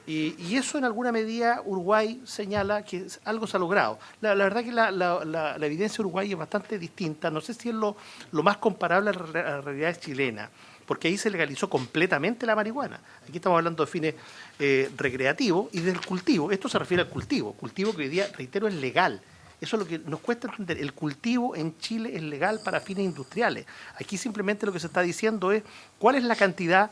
[SPEAKER 5] Y eso en alguna medida Uruguay señala que algo se ha logrado. La verdad que la evidencia de Uruguay es bastante distinta, no sé si es lo más comparable a la realidad chilena, porque ahí se legalizó completamente la marihuana. Aquí estamos hablando de fines recreativos y del cultivo. Esto se refiere al cultivo que hoy día, reitero, es legal. Eso es lo que nos cuesta entender. El cultivo en Chile es legal para fines industriales. Aquí simplemente lo que se está diciendo es cuál es la cantidad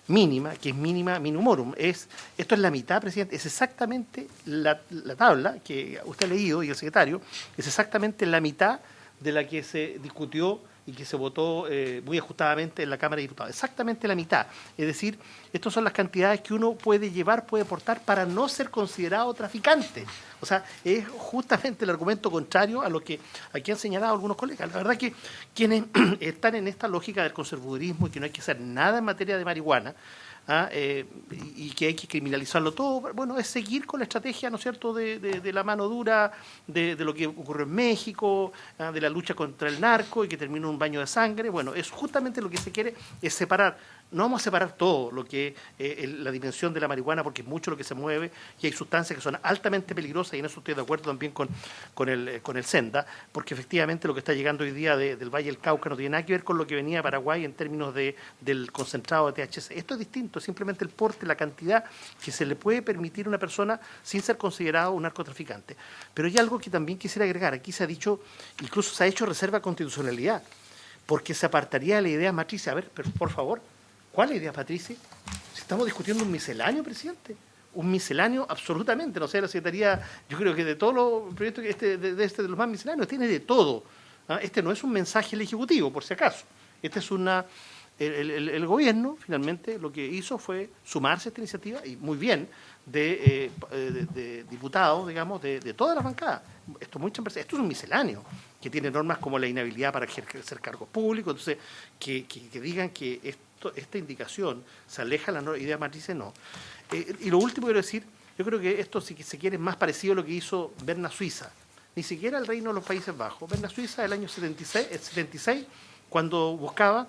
[SPEAKER 5] mínima, que es mínima minumorum. Esto es la mitad, presidente, es exactamente la tabla que usted ha leído y el secretario, es exactamente la mitad de la que se discutió y que se votó muy ajustadamente en la Cámara de Diputados. Exactamente la mitad. Es decir, estas son las cantidades que uno puede llevar, puede portar para no ser considerado traficante. O sea, es justamente el argumento contrario a lo que aquí han señalado algunos colegas. La verdad que quienes están en esta lógica del conservadurismo y que no hay que hacer nada en materia de marihuana, y que hay que criminalizarlo todo, bueno, es seguir con la estrategia, ¿no es cierto?, de la mano dura, de lo que ocurrió en México, de la lucha contra el narco y que termina en un baño de sangre. Bueno, es justamente lo que se quiere, es separar. No vamos a separar todo lo que es la dimensión de la marihuana, porque es mucho lo que se mueve y hay sustancias que son altamente peligrosas, y en eso estoy de acuerdo también con el Senda, porque efectivamente lo que está llegando hoy día del Valle del Cauca no tiene nada que ver con lo que venía de Paraguay en términos del concentrado de THC. Esto es distinto, es simplemente el porte, la cantidad que se le puede permitir a una persona sin ser considerado un narcotraficante. Pero hay algo que también quisiera agregar. Aquí se ha dicho, incluso se ha hecho reserva de constitucionalidad, porque se apartaría de la idea matriz. A ver, pero por favor, ¿cuál es la idea, Patricia? Si estamos discutiendo un misceláneo, presidente. Un misceláneo absolutamente. No sé, la Secretaría, yo creo que de todos los proyectos, de los más misceláneos, tiene de todo. Este no es un mensaje del Ejecutivo, por si acaso. Este es el gobierno, finalmente, lo que hizo fue sumarse a esta iniciativa, y muy bien, de diputados, digamos, de todas las bancadas. Esto es un misceláneo que tiene normas como la inhabilidad para ejercer cargos públicos. Entonces, que digan que esta indicación se aleja de la idea matriz, no. Y lo último que quiero decir, yo creo que esto, si se quiere, es más parecido a lo que hizo Berna Suiza. Ni siquiera el Reino de los Países Bajos. Berna Suiza, el año 76, cuando buscaba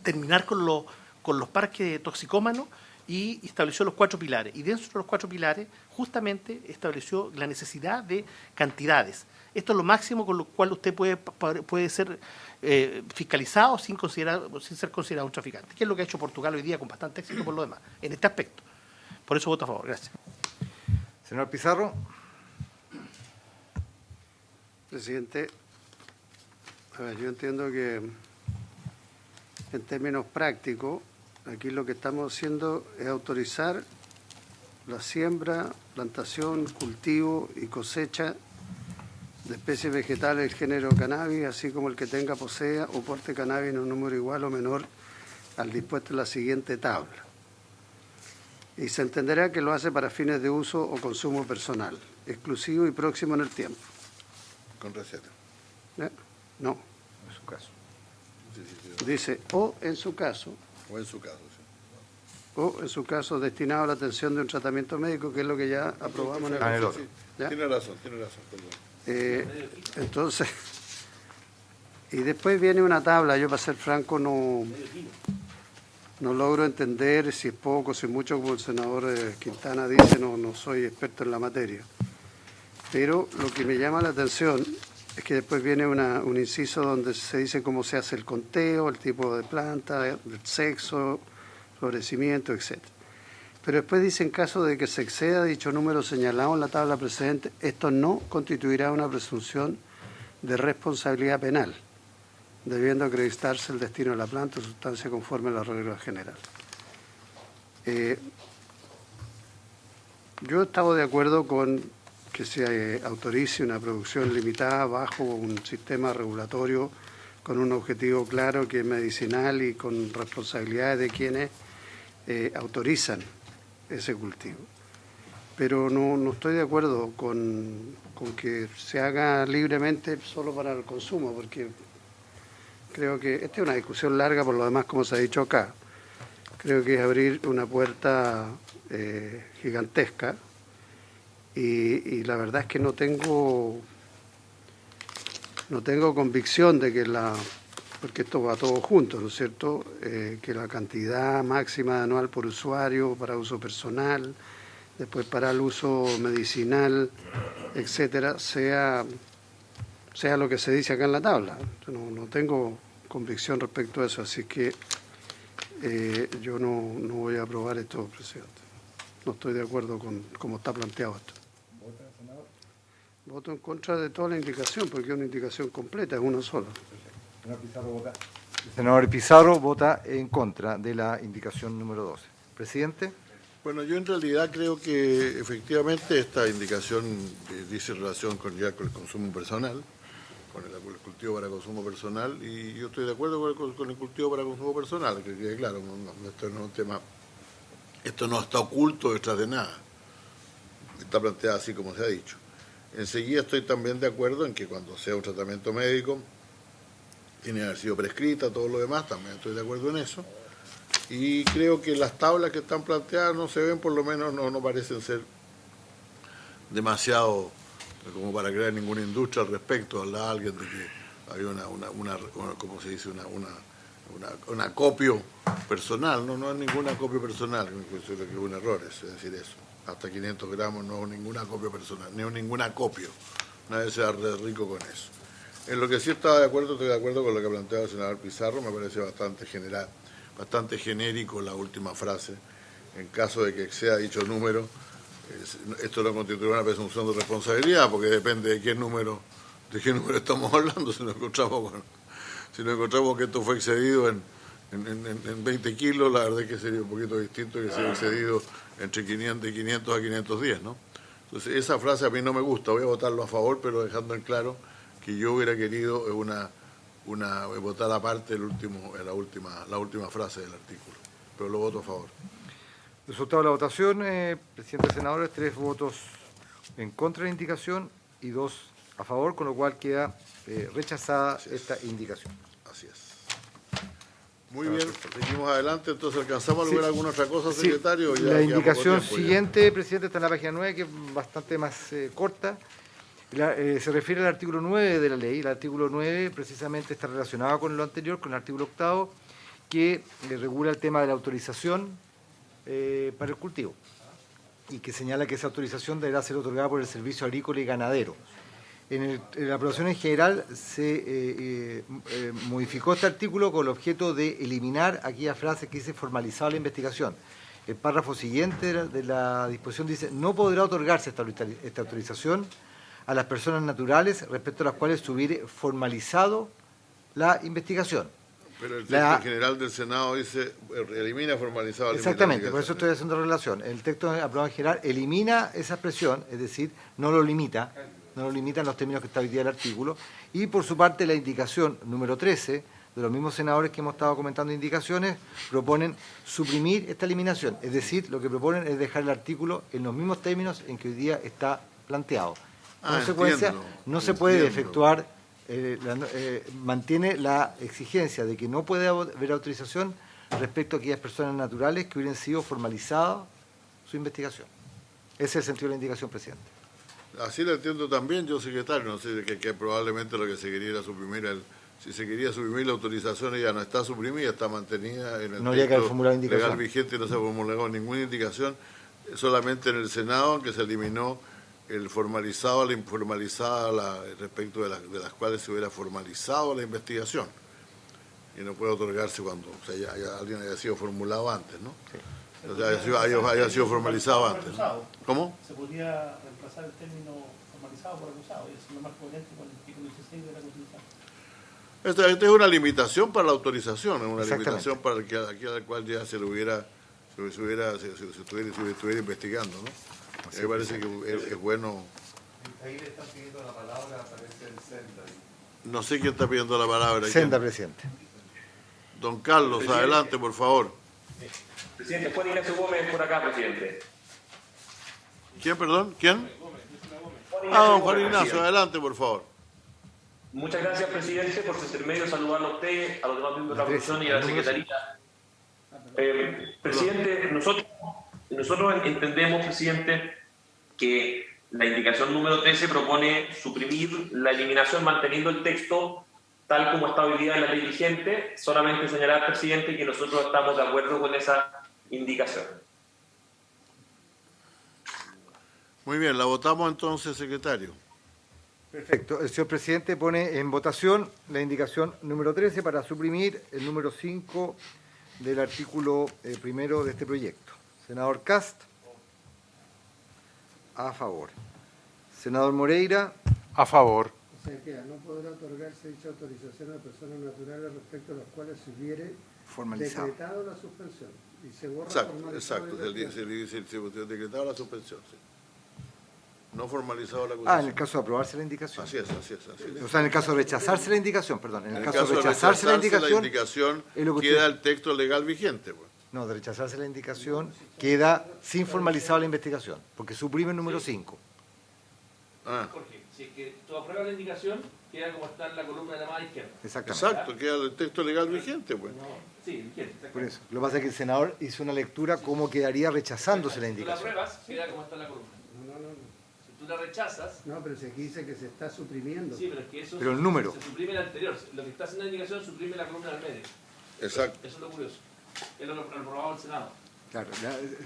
[SPEAKER 5] terminar con los parques toxicómanos, y estableció los 4 pilares. Y dentro de los 4 pilares, justamente estableció la necesidad de cantidades. Esto es lo máximo con lo cual usted puede ser fiscalizado sin ser considerado un traficante, que es lo que ha hecho Portugal hoy día con bastante éxito por lo demás, en este aspecto. Por eso voto a favor. Gracias.
[SPEAKER 1] Señor Pizarro.
[SPEAKER 6] Presidente, a ver, yo entiendo que en términos prácticos, aquí lo que estamos haciendo es autorizar la siembra, plantación, cultivo y cosecha de especies vegetales del género cannabis, así como el que tenga, posea o porte cannabis en un número igual o menor al dispuesto en la siguiente tabla. y se entenderá que lo hace para fines de uso o consumo personal, exclusivo y próximo en el tiempo.
[SPEAKER 2] Con receta.
[SPEAKER 6] No.
[SPEAKER 1] En su caso.
[SPEAKER 6] Dice, o en su caso,
[SPEAKER 2] O en su caso, sí.
[SPEAKER 6] o en su caso destinado a la atención de un tratamiento médico, que es lo que ya aprobamos en el
[SPEAKER 2] Sí,
[SPEAKER 6] ¿Ya?
[SPEAKER 2] tiene razón, perdón.
[SPEAKER 6] Entonces, y después viene una tabla. Yo, para ser franco, no logro entender si es poco, si es mucho, como el senador Quintana dice. No soy experto en la materia, pero lo que me llama la atención es que después viene un inciso donde se dice cómo se hace el conteo, el tipo de planta, el sexo, florecimiento, etc. Pero después dice, en caso de que se exceda dicho número señalado en la tabla precedente, esto no constituirá una presunción de responsabilidad penal, debiendo acreditarse el destino de la planta o sustancia conforme a la regla general. Yo estaba de acuerdo con que se autorice una producción limitada bajo un sistema regulatorio con un objetivo claro, que es medicinal, y con responsabilidades de quienes autorizan ese cultivo. Pero no estoy de acuerdo con que se haga libremente solo para el consumo, porque creo que esta es una discusión larga, por lo demás, como se ha dicho acá. Creo que es abrir una puerta gigantesca, y la verdad es que no tengo convicción de que porque esto va todo junto, ¿no es cierto?, que la cantidad máxima anual por usuario para uso personal, después para el uso medicinal, etcétera, sea lo que se dice acá en la tabla. No tengo convicción respecto a eso, así que yo no voy a aprobar esto, presidente. No estoy de acuerdo con cómo está planteado esto. Voto en contra de toda la indicación, porque es una indicación completa, es una sola.
[SPEAKER 1] El senador Pizarro vota en contra de la indicación número 12. Presidente.
[SPEAKER 2] Bueno, yo en realidad creo que efectivamente esta indicación dice relación con el consumo personal, con el cultivo para consumo personal, y yo estoy de acuerdo con el cultivo para consumo personal, que quede claro, esto no es un tema, esto no está oculto detrás de nada, está planteado así como se ha dicho. Enseguida estoy también de acuerdo en que cuando sea un tratamiento médico tiene que haber sido prescrita, todo lo demás, también estoy de acuerdo en eso. Y creo que las tablas que están planteadas no se ven, por lo menos no parecen ser demasiado como para crear ninguna industria al respecto. Habla alguien de que había ¿cómo se dice? Un acopio personal. No es ningún acopio personal, que es un error, es decir eso. Hasta 500 gramos no es ningún acopio personal, ni ningún acopio. Nadie se da rico con eso. En lo que sí estoy de acuerdo con lo que planteaba el senador Pizarro. Me parece bastante general, bastante genérico la última frase. En caso de que exceda dicho número, esto no constituye una presunción de responsabilidad, porque depende de qué número estamos hablando. Si nos encontramos que esto fue excedido en 20 kilos, la verdad es que sería un poquito distinto que sea excedido entre 500 a 510, ¿no? Entonces, esa frase a mí no me gusta. Voy a votarlo a favor, pero dejando en claro que yo hubiera querido votar aparte la última frase del artículo, pero lo voto a favor.
[SPEAKER 1] Resultado de la votación, presidente, senadores, 3 votos en contra de la indicación y 2 a favor, con lo cual queda rechazada esta indicación.
[SPEAKER 2] Así es. Muy bien, seguimos adelante. Entonces, ¿alcanzamos a lograr alguna otra cosa, secretario?
[SPEAKER 1] Sí, la indicación siguiente, presidente, está en la página 9, que es bastante más corta. Se refiere al artículo 9 de la ley. El artículo 9 precisamente está relacionado con lo anterior, con el artículo 8, que regula el tema de la autorización para el cultivo, y que señala que esa autorización deberá ser otorgada por el Servicio Agrícola y Ganadero. En la aprobación en general se modificó este artículo con el objeto de eliminar aquella frase que dice formalizado la investigación. El párrafo siguiente de la disposición dice: no podrá otorgarse esta autorización a las personas naturales respecto a las cuales se hubiere formalizado la investigación.
[SPEAKER 2] Pero el texto general del Senado dice elimina formalizado la investigación.
[SPEAKER 1] Exactamente, por eso estoy haciendo relación. El texto aprobado en general elimina esa expresión, es decir, no lo limita en los términos que está hoy día el artículo, y por su parte la indicación número 13 de los mismos senadores que hemos estado comentando indicaciones, proponen suprimir esta eliminación. Es decir, lo que proponen es dejar el artículo en los mismos términos en que hoy día está planteado. En consecuencia, no se puede efectuar, mantiene la exigencia de que no puede haber autorización respecto a aquellas personas naturales que hubieran sido formalizadas su investigación. Ese es el sentido de la indicación, presidente.
[SPEAKER 2] Así lo entiendo también yo, secretario. No sé, que probablemente lo que se quería era suprimir si se quería suprimir la autorización, ya no está suprimida, está mantenida en el
[SPEAKER 1] no habría que haber formulado indicación
[SPEAKER 2] legal vigente, no se ha formulado ninguna indicación, solamente en el Senado, que se eliminó el formalizado, la informalizada, respecto de las cuales se hubiera formalizado la investigación. Y no puede otorgarse cuando alguien haya sido formulado antes, ¿no? Sí. O sea, haya sido formalizado antes, ¿no? ¿Cómo?
[SPEAKER 5] Se podría reemplazar el término formalizado por acusado, y es lo más coherente con el artículo 16 de la Constitución.
[SPEAKER 2] Esta es una limitación para la autorización, es una limitación para al cual ya se estuviera investigando, ¿no? Me parece que es bueno.
[SPEAKER 8] Ahí le están pidiendo la palabra, aparece el Senda.
[SPEAKER 2] No sé quién está pidiendo la palabra.
[SPEAKER 1] Senda, presidente.
[SPEAKER 2] Don Carlos, presidente. Adelante, por favor.
[SPEAKER 9] Presidente, Juan Ignacio Gómez por acá, presidente.
[SPEAKER 2] ¿Quién, perdón? ¿Quién? Don Juan Ignacio, adelante, por favor.
[SPEAKER 9] Muchas gracias, presidente, por su intermedio, saludarlo a usted, a los demás miembros de la comisión y a la secretaría. Presidente, nosotros entendemos, presidente, que la indicación número 13 propone suprimir la eliminación manteniendo el texto tal como está hoy día en la ley vigente. Solamente señalar, presidente, que nosotros estamos de acuerdo con esa indicación.
[SPEAKER 2] Muy bien, la votamos entonces, secretario.
[SPEAKER 1] Perfecto. El señor presidente pone en votación la indicación número 13 para suprimir el número 5 del artículo primero de este proyecto. Senador Cast. A favor. Senador Moreira.
[SPEAKER 8] A favor.
[SPEAKER 6] O sea que no podrá otorgarse dicha autorización a personas naturales respecto a las cuales se hubiere decretado la suspensión. Y se borra
[SPEAKER 2] exacto. Se decretado la suspensión, sí. No formalizado la acusación.
[SPEAKER 1] En el caso de aprobarse la indicación.
[SPEAKER 2] Así es.
[SPEAKER 1] O sea, en el caso de rechazarse la indicación, perdón. En el caso de rechazarse la indicación
[SPEAKER 2] queda el texto legal vigente. Pues.
[SPEAKER 1] No, de rechazarse la indicación queda sin formalizado la investigación, porque suprime el número 5.
[SPEAKER 3] Jorge, si es que tú apruebas la indicación, queda como está en la columna de la mano izquierda.
[SPEAKER 2] Exacto, queda el texto legal vigente. Pues.
[SPEAKER 3] Sí, vigente.
[SPEAKER 1] Por eso. Lo que pasa es que el senador hizo una lectura como quedaría rechazándose la indicación.
[SPEAKER 3] Si tú la apruebas, queda como está en la columna. Tú la rechazas.
[SPEAKER 6] No, pero si aquí dice que se está suprimiendo.
[SPEAKER 3] Sí, pero es que eso
[SPEAKER 1] el número.
[SPEAKER 3] Se suprime el anterior. Lo que está haciendo la indicación suprime la columna del medio.
[SPEAKER 2] Exacto.
[SPEAKER 3] Eso es lo curioso. Es lo aprobado el Senado.
[SPEAKER 1] Claro,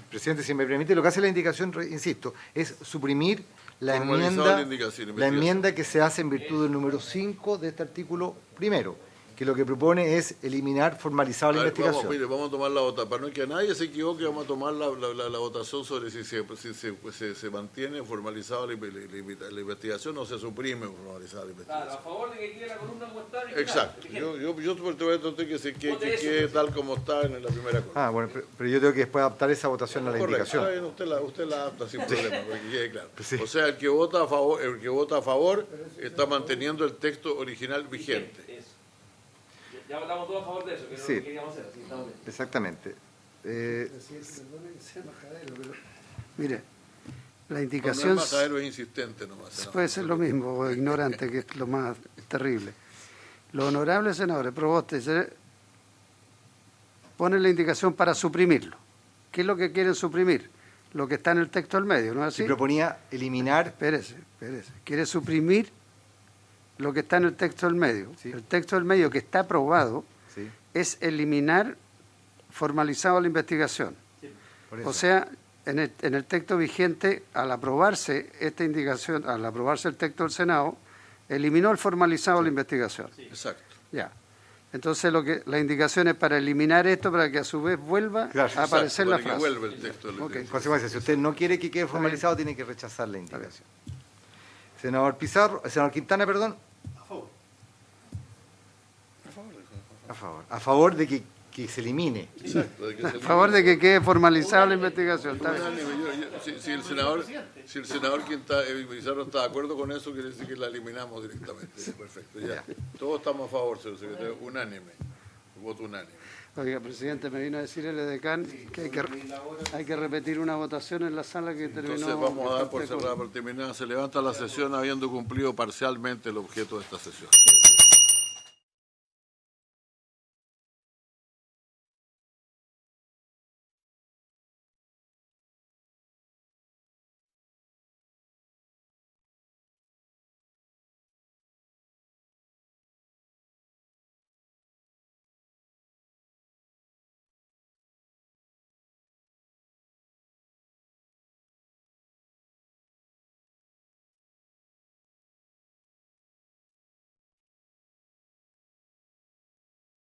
[SPEAKER 1] presidente, si me permite, lo que hace la indicación, insisto, es suprimir la enmienda que se hace en virtud del número 5 de este artículo primero, que lo que propone es eliminar formalizado la investigación.
[SPEAKER 2] Vamos a tomar la votación. Para no que nadie se equivoque, vamos a tomar la votación sobre si se mantiene formalizada la investigación o se suprime formalizada la investigación.
[SPEAKER 3] Claro, a favor de que quede la columna como está.
[SPEAKER 2] Exacto. Yo te voy a tratar que quede tal como está en la primera columna.
[SPEAKER 1] Bueno, pero yo tengo que después adaptar esa votación a la indicación.
[SPEAKER 2] Usted la adapta sin problema, porque quede claro.
[SPEAKER 1] Sí.
[SPEAKER 2] O sea, el que vota a favor está manteniendo el texto original vigente.
[SPEAKER 3] Ya votamos todos a favor de eso, que es lo que queríamos hacer. Así estamos bien.
[SPEAKER 1] Exactamente.
[SPEAKER 6] Mire, la indicación...
[SPEAKER 2] No es majadero, es insistente nomás.
[SPEAKER 6] Puede ser lo mismo, o ignorante, que es lo más terrible. Los honorables senadores Proboste ponen la indicación para suprimirlo. ¿Qué es lo que quieren suprimir? Lo que está en el texto del medio, ¿no es así?
[SPEAKER 1] Se proponía eliminar...
[SPEAKER 6] Espérese. Quiere suprimir lo que está en el texto del medio. Sí. El texto del medio que está aprobado es eliminar formalizado la investigación. Sí. O sea, en el texto vigente, al aprobarse esta indicación, al aprobarse el texto del Senado, eliminó el formalizado la investigación.
[SPEAKER 2] Sí. Exacto.
[SPEAKER 6] Ya. Entonces la indicación es para eliminar esto para que a su vez vuelva a aparecer la frase.
[SPEAKER 2] Vuelve el texto.
[SPEAKER 1] En consecuencia, si usted no quiere que quede formalizado, tiene que rechazar la indicación. Senador Quintana, perdón. A favor de que que se elimine.
[SPEAKER 2] Exacto, de que se
[SPEAKER 6] A favor de que quede formalizada la investigación. Está bien.
[SPEAKER 2] unánime. Si el senador Pizarro está de acuerdo con eso, quiere decir que la eliminamos directamente. Perfecto, ya. Todos estamos a favor, señor secretario, unánime, voto unánime.
[SPEAKER 6] Oiga, presidente, me vino a decir el edecán que hay que repetir una votación en la sala que terminó.
[SPEAKER 2] Entonces vamos a dar por cerrada, por terminada. Se levanta la sesión habiendo cumplido parcialmente el objeto de esta sesión.